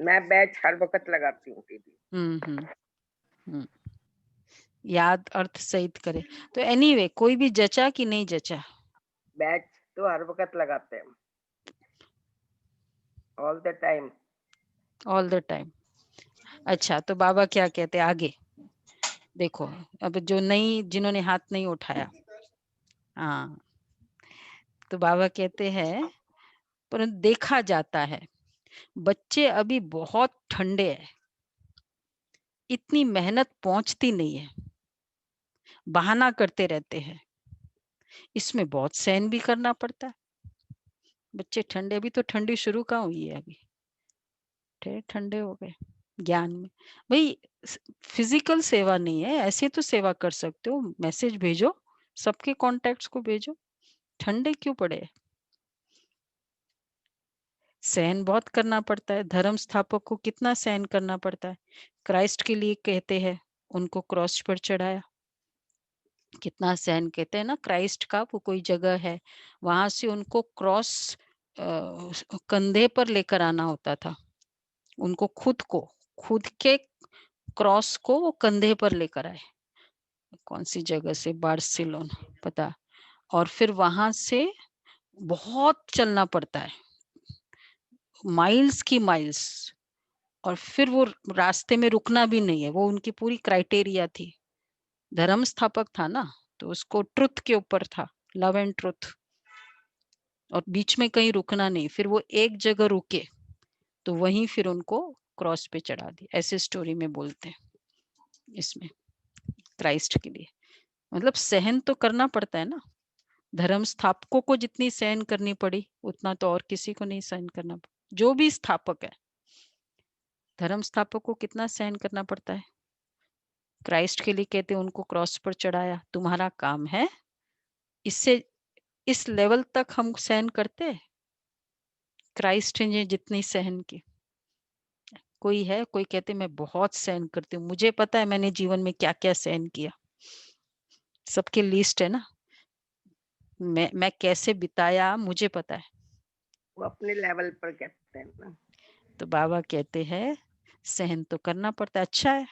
मैं बैच हर वक्त लगाती हूँ दीदी। हम्म। याद अर्थ सहित करे तो एनीवे, कोई भी जचा कि नहीं जचा? बैच तो हर वक्त लगाते हैं, all the time. All the time. अच्छा, तो बाबा क्या कहते हैं आगे? देखो, अब जो नहीं, जिन्होंने हाथ नहीं उठाया, हाँ, तो बाबा कहते हैं, परंतु देखा जाता है बच्चे अभी बहुत ठंडे हैं, इतनी मेहनत पहुंचती नहीं है, बहाना करते रहते हैं, इसमें बहुत सहन भी करना पड़ता है। बच्चे ठंडे, अभी तो ठंडी शुरू कहाँ हुई है, अभी ठंडे हो गए ज्ञान में। भाई, फिजिकल सेवा नहीं है, ऐसे तो सेवा कर सकते हो, मैसेज भेजो, सबके कॉन्टेक्ट्स को भेजो, ठंडे क्यों पड़े? सहन बहुत करना पड़ता है, धर्म स्थापक को कितना सहन करना पड़ता है। क्राइस्ट के लिए कहते हैं, उनको क्रॉस पर चढ़ाया, कितना सहन, कहते हैं ना, क्राइस्ट का वो कोई जगह है, वहां से उनको क्रॉस कंधे पर लेकर आना होता था, उनको खुद के क्रॉस को वो कंधे पर लेकर आए, कौन सी जगह से, बार्सिलोना पता, और फिर वहां से बहुत चलना पड़ता है, माइल्स की माइल्स, और फिर वो रास्ते में रुकना भी नहीं है, वो उनकी पूरी क्राइटेरिया थी। धर्म स्थापक था ना, तो उसको ट्रुथ के ऊपर था, लव एंड ट्रुथ, और बीच में कहीं रुकना नहीं, फिर वो एक जगह रुके तो वहीं फिर उनको क्रॉस पे चढ़ा दिया, ऐसे स्टोरी में बोलते हैं इसमें, क्राइस्ट के लिए। मतलब सहन तो करना पड़ता है ना, धर्म स्थापकों को जितनी सहन करनी पड़ी उतना तो और किसी को नहीं सहन करना पड़ा। जो भी स्थापक है, धर्म स्थापक को कितना सहन करना पड़ता है। क्राइस्ट के लिए कहते हैं, उनको क्रॉस पर चढ़ाया, तुम्हारा काम है, इससे इस लेवल तक हम सहन करते हैं, क्राइस्ट ने जितनी सहन की। कोई है, कोई कहते मैं बहुत सहन करती हूँ, मुझे पता है मैंने जीवन में क्या क्या सहन किया, सबके लिस्ट है ना, मैं कैसे बिताया मुझे पता है। वो अपने लेवल पर कहते हैं ना। तो बाबा कहते हैं सहन तो करना पड़ता है, अच्छा है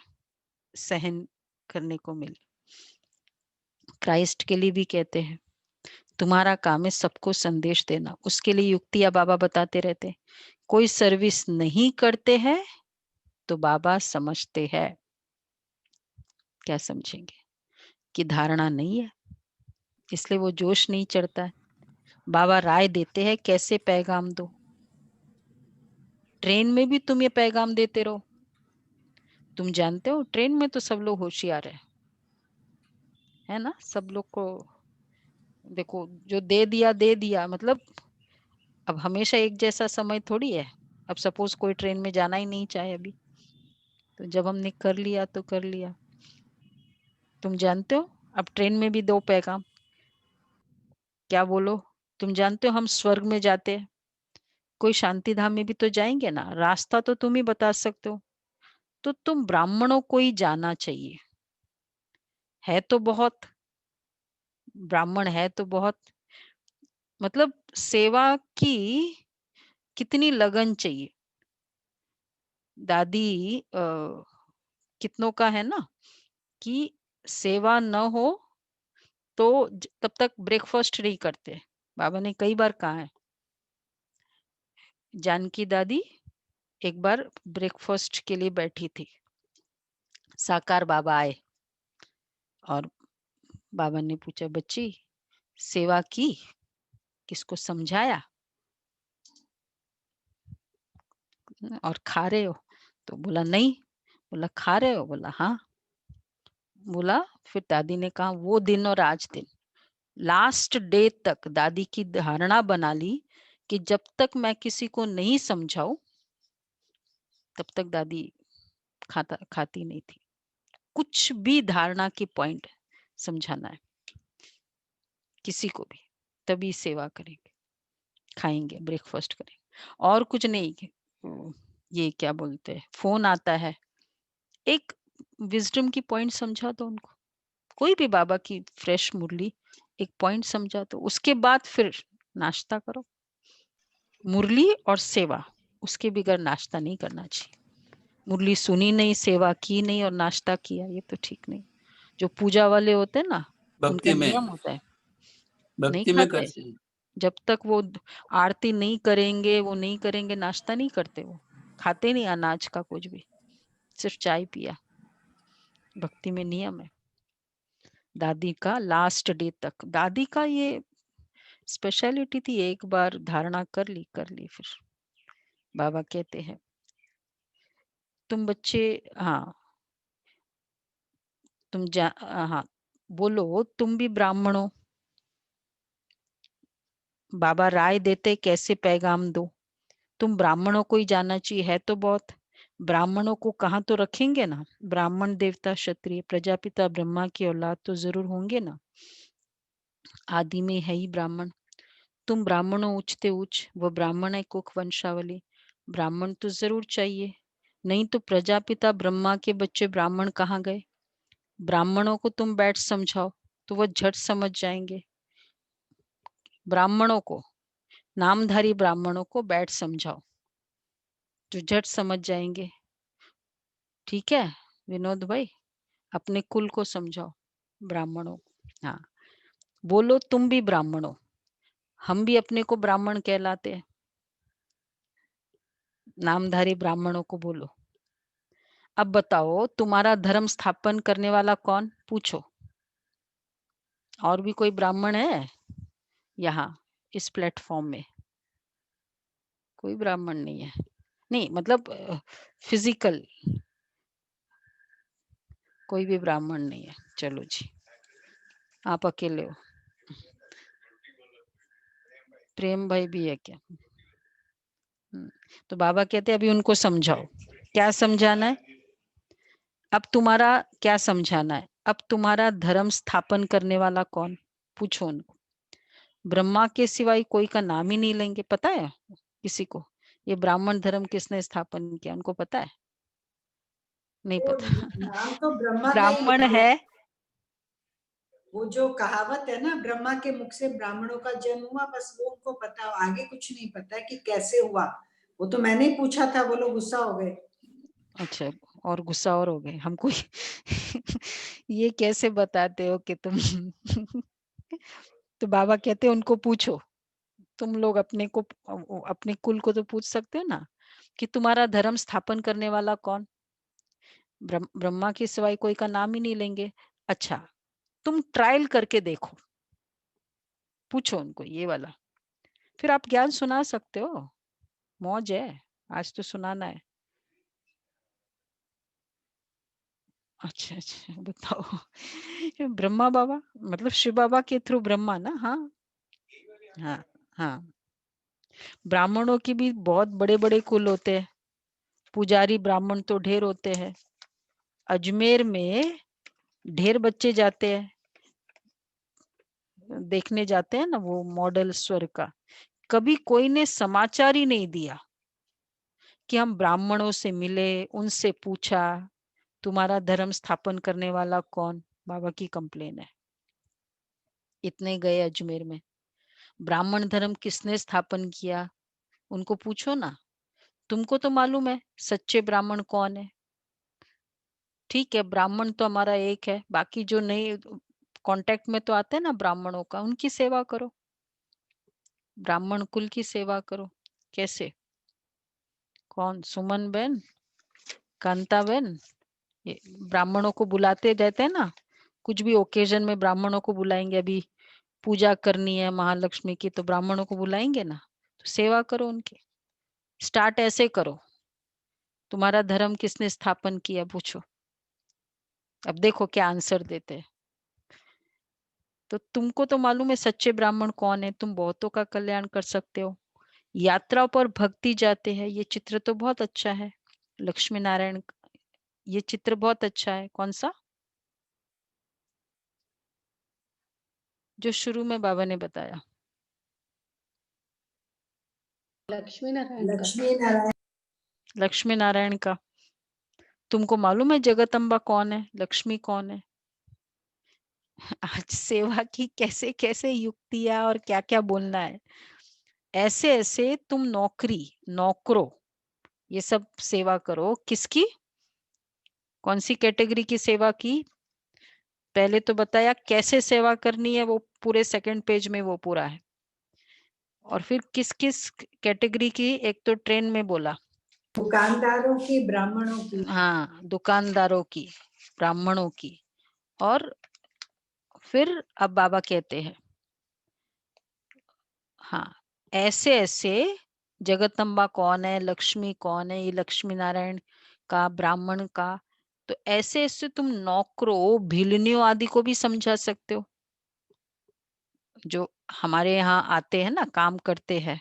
सहन करने को मिले। क्राइस्ट के लिए भी कहते हैं, तुम्हारा काम है सबको संदेश देना, उसके लिए युक्तियां बाबा बताते रहते हैं। कोई सर्विस नहीं करते हैं तो बाबा समझते हैं, क्या समझेंगे कि धारणा नहीं है, इसलिए वो जोश नहीं चढ़ता है। बाबा राय देते हैं कैसे पैगाम दो, ट्रेन में भी तुम ये पैगाम देते रहो। तुम जानते हो ट्रेन में तो सब लोग होशियार है ना, सब लोग को देखो, जो दे दिया मतलब, अब हमेशा एक जैसा समय थोड़ी है। अब सपोज कोई ट्रेन में जाना ही नहीं चाहे अभी, तो जब हमने कर लिया तो कर लिया। तुम जानते हो अब ट्रेन में भी दो पैगाम, क्या बोलो? तुम जानते हो हम स्वर्ग में जाते हैं, कोई शांति धाम में भी तो जाएंगे ना, रास्ता तो तुम ही बता सकते हो, तो तुम ब्राह्मणों को ही जाना चाहिए, है तो बहुत, ब्राह्मण है तो बहुत, मतलब सेवा की कितनी लगन चाहिए। दादी कितनों का है ना कि सेवा न हो तो तब तक ब्रेकफास्ट नहीं करते। बाबा ने कई बार कहा है। जानकी दादी एक बार ब्रेकफास्ट के लिए बैठी थी, साकार बाबा आए और बाबा ने पूछा, बच्ची सेवा की, किसको समझाया और खा रहे हो? तो बोला नहीं। बोला खा रहे हो? बोला हाँ। बोला फिर दादी ने कहा वो दिन और आज दिन, लास्ट डे तक दादी की धारणा बना ली कि जब तक मैं किसी को नहीं समझाऊं तब तक दादी खाती नहीं थी। कुछ भी धारणा की पॉइंट समझाना है किसी को भी, तभी सेवा करेंगे, खाएंगे, ब्रेकफास्ट करेंगे, और कुछ नहीं। ये क्या बोलते हैं, फोन आता है, एक विजडम की पॉइंट समझा दो उनको, कोई भी बाबा की फ्रेश मुरली एक पॉइंट समझा दो, उसके बाद फिर नाश्ता करो। मुरली और सेवा, उसके बगैर नाश्ता नहीं करना चाहिए। मुरली सुनी नहीं, सेवा की नहीं और नाश्ता किया, ये तो ठीक नहीं। जो पूजा वाले होते हैं ना, उनका भक्ति में, नियम होता है, नहीं भक्ति में खाते करते हैं। जब तक वो आरती नहीं करेंगे, वो नहीं करेंगे, नाश्ता नहीं करते, वो खाते नहीं अनाज का कुछ भी, सिर्फ चाय पिया। भक्ति में नियम है। दादी का लास्ट डे तक, दादी का ये स्पेशलिटी थी, एक बार धारणा कर ली फिर बाबा कहते हैं तुम बच्चे, हाँ तुम हाँ बोलो तुम भी ब्राह्मण हो। बाबा राय देते कैसे पैगाम दो, तुम ब्राह्मणों को ही जाना चाहिए, है तो बहुत। ब्राह्मणों को कहाँ तो रखेंगे ना, ब्राह्मण देवता क्षत्रिय प्रजापिता ब्रह्मा की औलाद तो जरूर होंगे ना, आदि में है ही ब्राह्मण। तुम ब्राह्मणों उच्चते उच्च, वो ब्राह्मण है कुख वंशावली, ब्राह्मण तो जरूर चाहिए, नहीं तो प्रजापिता ब्रह्मा के बच्चे ब्राह्मण कहाँ गए। ब्राह्मणों को तुम बैठ समझाओ तो वो झट समझ जाएंगे। ब्राह्मणों को, नामधारी ब्राह्मणों को बैठ समझाओ तो झट समझ जाएंगे। ठीक है विनोद भाई, अपने कुल को समझाओ ब्राह्मणों को। हाँ बोलो तुम भी ब्राह्मण हो, हम भी अपने को ब्राह्मण कहलाते हैं। नामधारी ब्राह्मणों को बोलो, अब बताओ तुम्हारा धर्म स्थापन करने वाला कौन, पूछो। और भी कोई ब्राह्मण है यहाँ इस प्लेटफॉर्म में? कोई ब्राह्मण नहीं है, नहीं मतलब फिजिकल कोई भी ब्राह्मण नहीं है। चलो जी, आप अकेले हो। प्रेम भाई भी है क्या? तो बाबा कहते हैं अभी उनको समझाओ। क्या समझाना है? अब तुम्हारा क्या समझाना है? अब तुम्हारा धर्म स्थापन करने वाला कौन, पूछो उनको। ब्रह्मा के सिवाय कोई का नाम ही नहीं लेंगे। पता है किसी को ये ब्राह्मण धर्म किसने स्थापन किया? उनको पता है? नहीं वो पता। नाम तो ब्रह्मा का ही ब्राह्मण है। है, वो जो कहावत है ना, ब्रह्मा के मुख से ब्राह्मणों का जन्म हुआ, बस वो उनको पता, आगे कुछ नहीं पता है कि कैसे हुआ। वो तो मैंने ही पूछा था, वो लोग गुस्सा हो गए। अच्छा और गुस्सा और हो गए हमको। ये कैसे बताते हो कि तुम तो बाबा कहते हैं उनको पूछो। तुम लोग अपने को, अपने कुल को तो पूछ सकते हो ना कि तुम्हारा धर्म स्थापन करने वाला कौन। ब्रह्मा के सिवाय कोई का नाम ही नहीं लेंगे। अच्छा तुम ट्रायल करके देखो, पूछो उनको ये वाला, फिर आप ज्ञान सुना सकते हो। मौज है, आज तो सुनाना है। अच्छा अच्छा बताओ। ब्रह्मा बाबा मतलब शिव बाबा के थ्रू ब्रह्मा ना? हाँ हाँ हाँ। ब्राह्मणों की भी बहुत बड़े बड़े कुल होते हैं, पुजारी ब्राह्मण तो ढेर होते हैं। अजमेर में ढेर बच्चे जाते हैं, देखने जाते हैं ना वो मॉडल स्वर का। कभी कोई ने समाचार ही नहीं दिया कि हम ब्राह्मणों से मिले, उनसे पूछा तुम्हारा धर्म स्थापन करने वाला कौन। बाबा की कंप्लेन है। इतने गए अजमेर में, ब्राह्मण धर्म किसने स्थापन किया उनको पूछो ना। तुमको तो मालूम है सच्चे ब्राह्मण कौन है, ठीक है, ब्राह्मण तो हमारा एक है, बाकी जो नए कांटेक्ट में तो आते हैं ना ब्राह्मणों का, उनकी सेवा करो, ब्राह्मण कुल की सेवा करो। कैसे? कौन? सुमन बहन, कांता बहन, ये ब्राह्मणों को बुलाते रहते हैं ना, कुछ भी ओकेजन में ब्राह्मणों को बुलाएंगे। अभी पूजा करनी है महालक्ष्मी की तो ब्राह्मणों को बुलाएंगे ना, तो सेवा करो उनकी। स्टार्ट ऐसे करो, तुम्हारा धर्म किसने स्थापन किया पूछो, अब देखो क्या आंसर देते हैं। तो तुमको तो मालूम है सच्चे ब्राह्मण कौन है, तुम बहुतों का कल्याण कर सकते हो। यात्रा पर भक्ति जाते हैं, ये चित्र तो बहुत अच्छा है। लक्ष्मी नारायण, ये चित्र बहुत अच्छा है। कौन सा? जो शुरू में बाबा ने बताया, लक्ष्मी नारायण का। लक्ष्मी नारायण। लक्ष्मी नारायण का। तुमको मालूम है जगदम्बा कौन है, लक्ष्मी कौन है? आज सेवा की कैसे कैसे युक्तियां और क्या क्या बोलना है। ऐसे ऐसे तुम नौकरी, नौकरों, ये सब सेवा करो। किसकी? कौन सी कैटेगरी की सेवा की? पहले तो बताया कैसे सेवा करनी है, वो पूरे सेकंड पेज में वो पूरा है। और फिर किस किस कैटेगरी की, एक तो ट्रेन में बोला, दुकानदारों की, ब्राह्मणों की। हाँ, दुकानदारों की, ब्राह्मणों की। और फिर अब बाबा कहते हैं, हाँ, ऐसे ऐसे जगदम्बा कौन है, लक्ष्मी कौन है, ये लक्ष्मी नारायण का, ब्राह्मण का। तो ऐसे ऐसे तुम नौकरों, भिलनियों आदि को भी समझा सकते हो, जो हमारे यहाँ आते हैं ना, काम करते हैं,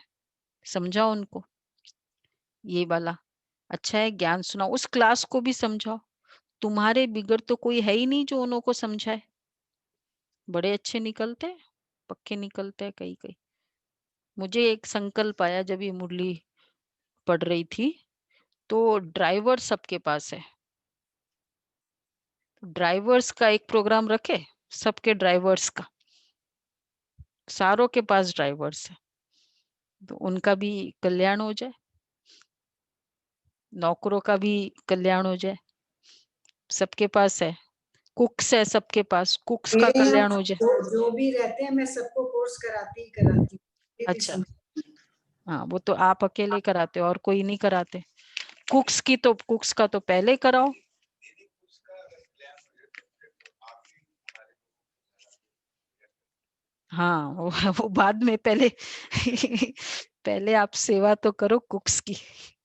समझाओ उनको। ये वाला अच्छा है, ज्ञान सुनाओ, उस क्लास को भी समझाओ। तुम्हारे बिगड़ तो कोई है ही नहीं जो उन्हों को समझाए। बड़े अच्छे निकलते हैं, पक्के निकलते हैं कई कई। मुझे एक संकल्प आया जब ये मुरली पढ़ रही थी, तो ड्राइवर सबके पास है, ड्राइवर्स का एक प्रोग्राम रखे, सबके ड्राइवर्स का, सारों के पास ड्राइवर्स है, तो उनका भी कल्याण हो जाए, नौकरों का भी कल्याण हो जाए। सबके पास है, कुक्स है सबके पास, कुक्स का मेरे यहाँ कल्याण हो जाए। जो भी रहते हैं मैं सबको कोर्स कराती ही कराती हूँ। अच्छा, हाँ, वो तो आप अकेले कराते हो और कोई नहीं कराते। कुक्स की तो, कुक्स का तो पहले कराओ। हाँ, वो बाद में, पहले पहले आप सेवा तो करो कुक्स की,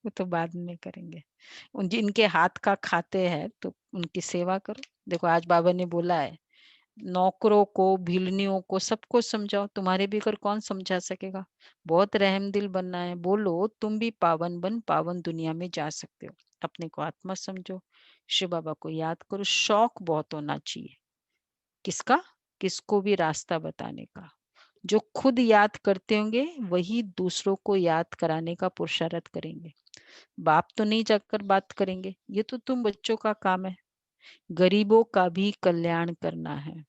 वो तो बाद में करेंगे। उन जिनके हाथ का खाते हैं तो उनकी सेवा करो। देखो आज बाबा ने बोला है, नौकरों को, भिलनियों को, सबको समझाओ। तुम्हारे बिगर कौन समझा सकेगा? बहुत रहमदिल बनना है। बोलो तुम भी पावन बन पावन दुनिया में जा सकते हो। अपने को आत्मा समझो, शिव बाबा को याद करो। शौक बहुत होना चाहिए। किसका? किसको भी रास्ता बताने का। जो खुद याद करते होंगे वही दूसरों को याद कराने का पुरुषार्थ करेंगे। बाप तो नहीं जाकर बात करेंगे, ये तो तुम बच्चों का काम है। गरीबों का भी कल्याण करना है,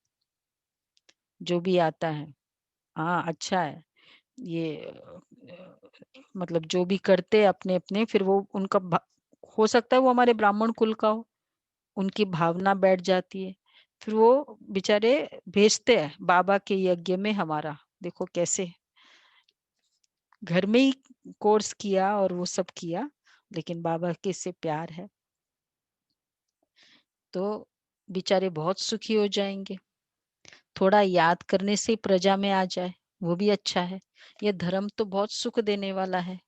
जो भी आता है। हाँ, अच्छा है ये, मतलब जो भी करते अपने अपने, फिर वो उनका हो सकता है वो हमारे ब्राह्मण कुल का हो, उनकी भावना बैठ जाती है, फिर वो बेचारे भेजते हैं बाबा के यज्ञ में हमारा। देखो कैसे घर में ही कोर्स किया और वो सब किया, लेकिन बाबा के से प्यार है तो बेचारे बहुत सुखी हो जाएंगे। थोड़ा याद करने से प्रजा में आ जाए, वो भी अच्छा है। ये धर्म तो बहुत सुख देने वाला है।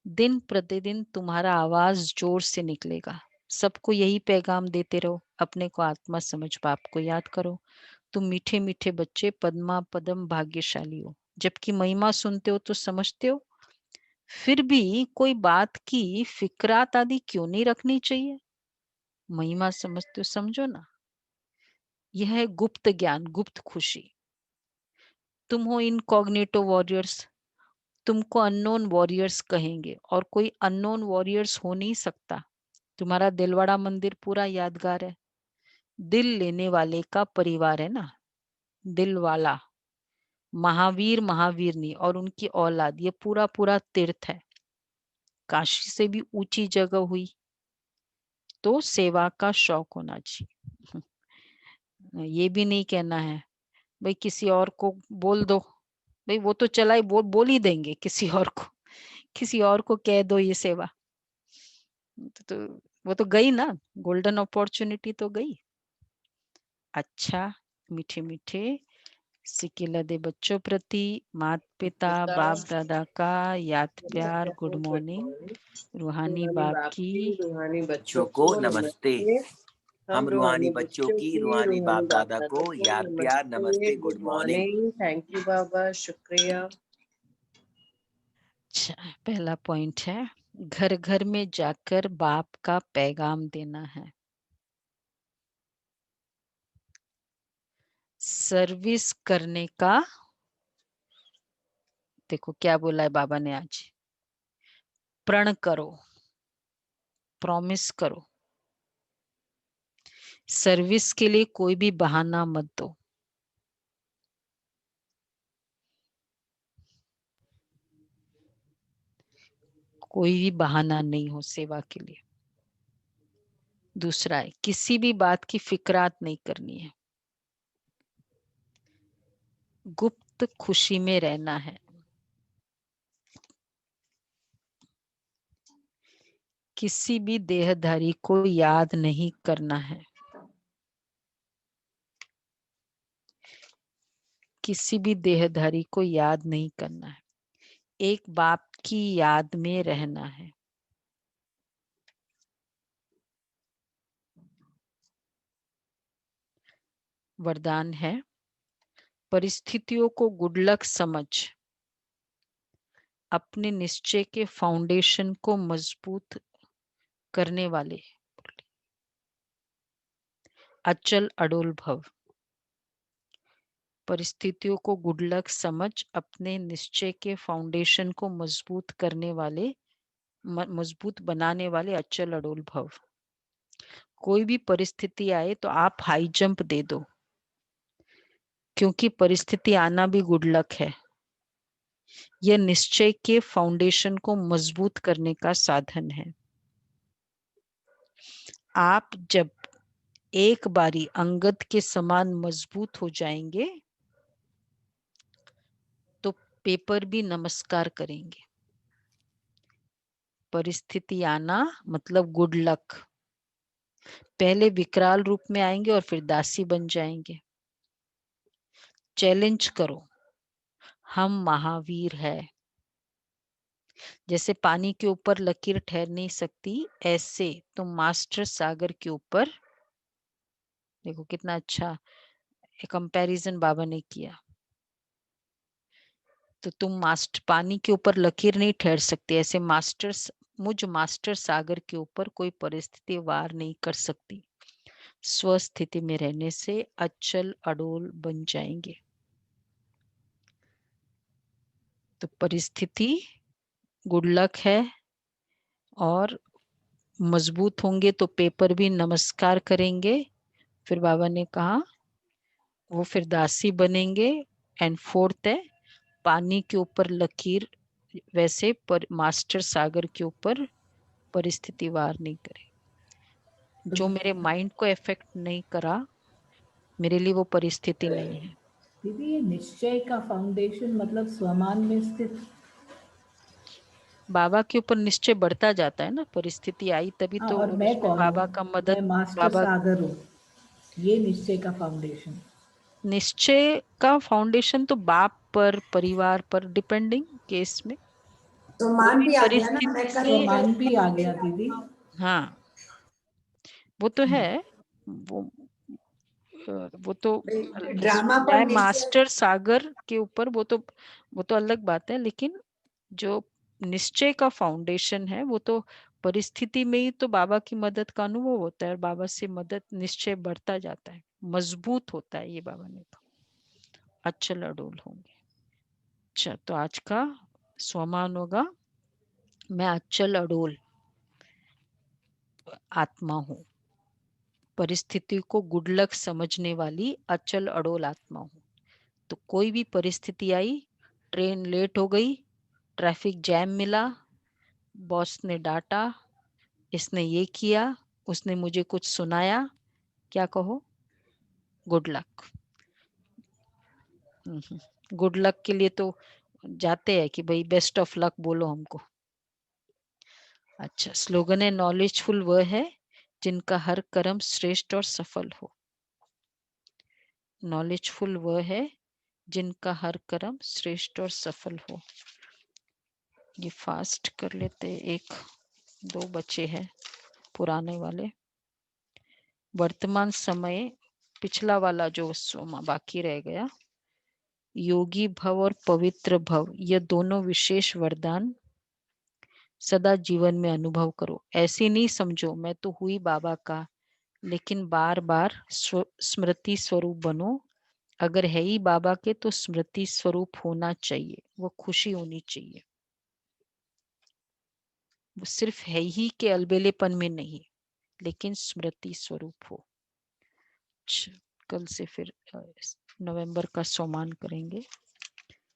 दिन प्रतिदिन तुम्हारा आवाज जोर से निकलेगा। सबको यही पैगाम देते रहो, अपने को आत्मा समझ, बाप को याद करो। तुम मीठे मीठे बच्चे पद्मा पदम भाग्यशाली हो। जबकि महिमा सुनते हो तो समझते हो, फिर भी कोई बात की फिक्रात आदि क्यों नहीं रखनी चाहिए? महिमा समझते हो, समझो ना। यह है गुप्त ज्ञान, गुप्त खुशी। तुम हो इनकॉग्निटो वॉरियर्स, तुमको अननोन वॉरियर्स कहेंगे, और कोई अननोन वॉरियर्स हो नहीं सकता। तुम्हारा दिलवाड़ा मंदिर पूरा यादगार है। दिल लेने वाले का परिवार है ना, दिल वाला। महावीर, महावीरनी और उनकी औलाद, ये पूरा पूरा तीर्थ है। काशी से भी ऊंची जगह हुई तो सेवा का शौक होना चाहिए। ये भी नहीं कहना है भाई किसी और को बोल दो, भाई वो तो चला ही बोल ही देंगे, किसी और को कह दो ये सेवा, तो वो तो गई ना, गोल्डन अपॉर्चुनिटी तो गई। अच्छा, मीठे मीठे सिकिला दे बच्चों प्रति माता पिता बाप दादा का याद प्यार गुड मॉर्निंग। रूहानी बाप की रूहानी बच्चों बच्चों को को नमस्ते। हम रूहानी बच्चों की रूहानी बाप दादा को याद प्यार नमस्ते गुड मॉर्निंग। थैंक यू बाबा, शुक्रिया। अच्छा, पहला पॉइंट है घर घर में जाकर बाप का पैगाम देना है। सर्विस करने का, देखो क्या बोला है बाबा ने आज, प्रण करो, प्रॉमिस करो, सर्विस के लिए कोई भी बहाना मत दो। कोई भी बहाना नहीं हो सेवा के लिए। दूसरा है किसी भी बात की फिक्रात नहीं करनी है, गुप्त खुशी में रहना है। किसी भी देहधारी को याद नहीं करना है, किसी भी देहधारी को याद नहीं करना है, एक बाप की याद में रहना है। वरदान है परिस्थितियों को गुड लक समझ अपने निश्चय के फाउंडेशन को मजबूत करने वाले अचल अडोल भव। परिस्थितियों को गुड लक समझ अपने निश्चय के फाउंडेशन को मजबूत करने वाले, मजबूत बनाने वाले अचल अडोल भव। कोई भी परिस्थिति आए तो आप हाई जंप दे दो, क्योंकि परिस्थिति आना भी गुड लक है। यह निश्चय के फाउंडेशन को मजबूत करने का साधन है। आप जब एक बारी अंगद के समान मजबूत हो जाएंगे तो पेपर भी नमस्कार करेंगे। परिस्थिति आना मतलब गुड लक। पहले विकराल रूप में आएंगे और फिर दासी बन जाएंगे। चैलेंज करो, हम महावीर है। जैसे पानी के ऊपर लकीर ठहर नहीं सकती, ऐसे तुम मास्टर सागर के ऊपर, देखो कितना अच्छा कंपैरिजन बाबा ने किया। तो तुम पानी के ऊपर लकीर नहीं ठहर सकती, ऐसे मुझ मास्टर सागर के ऊपर कोई परिस्थिति वार नहीं कर सकती। स्वस्थिति में रहने से अचल अडोल बन जाएंगे। तो परिस्थिति गुड लक है और मजबूत होंगे तो पेपर भी नमस्कार करेंगे। फिर बाबा ने कहा वो फिर दासी बनेंगे। एंड फोर्थ है पानी के ऊपर लकीर, वैसे पर मास्टर सागर के ऊपर परिस्थिति वार नहीं करे। जो मेरे माइंड को इफेक्ट नहीं करा, मेरे लिए वो परिस्थिति नहीं है। दीदी ये निश्चय का फाउंडेशन मतलब स्वमान में स्थित बाबा के ऊपर निश्चय बढ़ता जाता है ना, परिस्थिति आई तभी तो और मैं उसमें कौन बाबा हूँ? का मैं मदद, मास्टर बाबा सागर हूँ, ये निश्चय का फाउंडेशन। निश्चय का फाउंडेशन तो बाप पर, परिवार पर डिपेंडिंग केस में तो कोई मान भी भी आ गया ना, मैं परिस्थिति करूँ में, स्वमान भी आ गया दीदी। हाँ वो तो है। वो वो तो ड्रामा पर मैं निश्चय मास्टर सागर के ऊपर, वो तो अलग बात है। लेकिन जो निश्चय का फाउंडेशन है वो तो परिस्थिति में ही तो बाबा की मदद का अनुभव होता है और बाबा से मदद निश्चय बढ़ता जाता है, मजबूत होता है। ये बाबा ने कहा अचल अडोल होंगे। अच्छा, तो आज का स्वमान होगा मैं अचल अडोल आत्मा हूँ, परिस्थिति को गुड लक समझने वाली अचल अडोल आत्मा हूँ। तो कोई भी परिस्थिति आई, ट्रेन लेट हो गई, ट्रैफिक जैम मिला, बॉस ने डांटा, इसने ये किया, उसने मुझे कुछ सुनाया, क्या कहो? Good luck. गुड लक के लिए तो जाते हैं कि भाई बेस्ट ऑफ लक बोलो हमको। अच्छा, स्लोगन है नॉलेजफुल वह है जिनका हर कर्म श्रेष्ठ और सफल हो। नॉलेजफुल वह है जिनका हर कर्म श्रेष्ठ और सफल हो। ये फास्ट कर लेते, एक दो बचे हैं पुराने वाले। वर्तमान समय, पिछला वाला जो बाकी रह गया, योगी भव और पवित्र भव, ये दोनों विशेष वरदान सदा जीवन में अनुभव करो। ऐसे नहीं समझो मैं तो हुई बाबा का, लेकिन बार बार स्मृति स्वरूप बनो। अगर है ही बाबा के तो स्मृति स्वरूप होना चाहिए, वो खुशी होनी चाहिए। वो सिर्फ है ही के अलबेलेपन में नहीं, लेकिन स्मृति स्वरूप हो। कल से फिर नवंबर का सोमान करेंगे।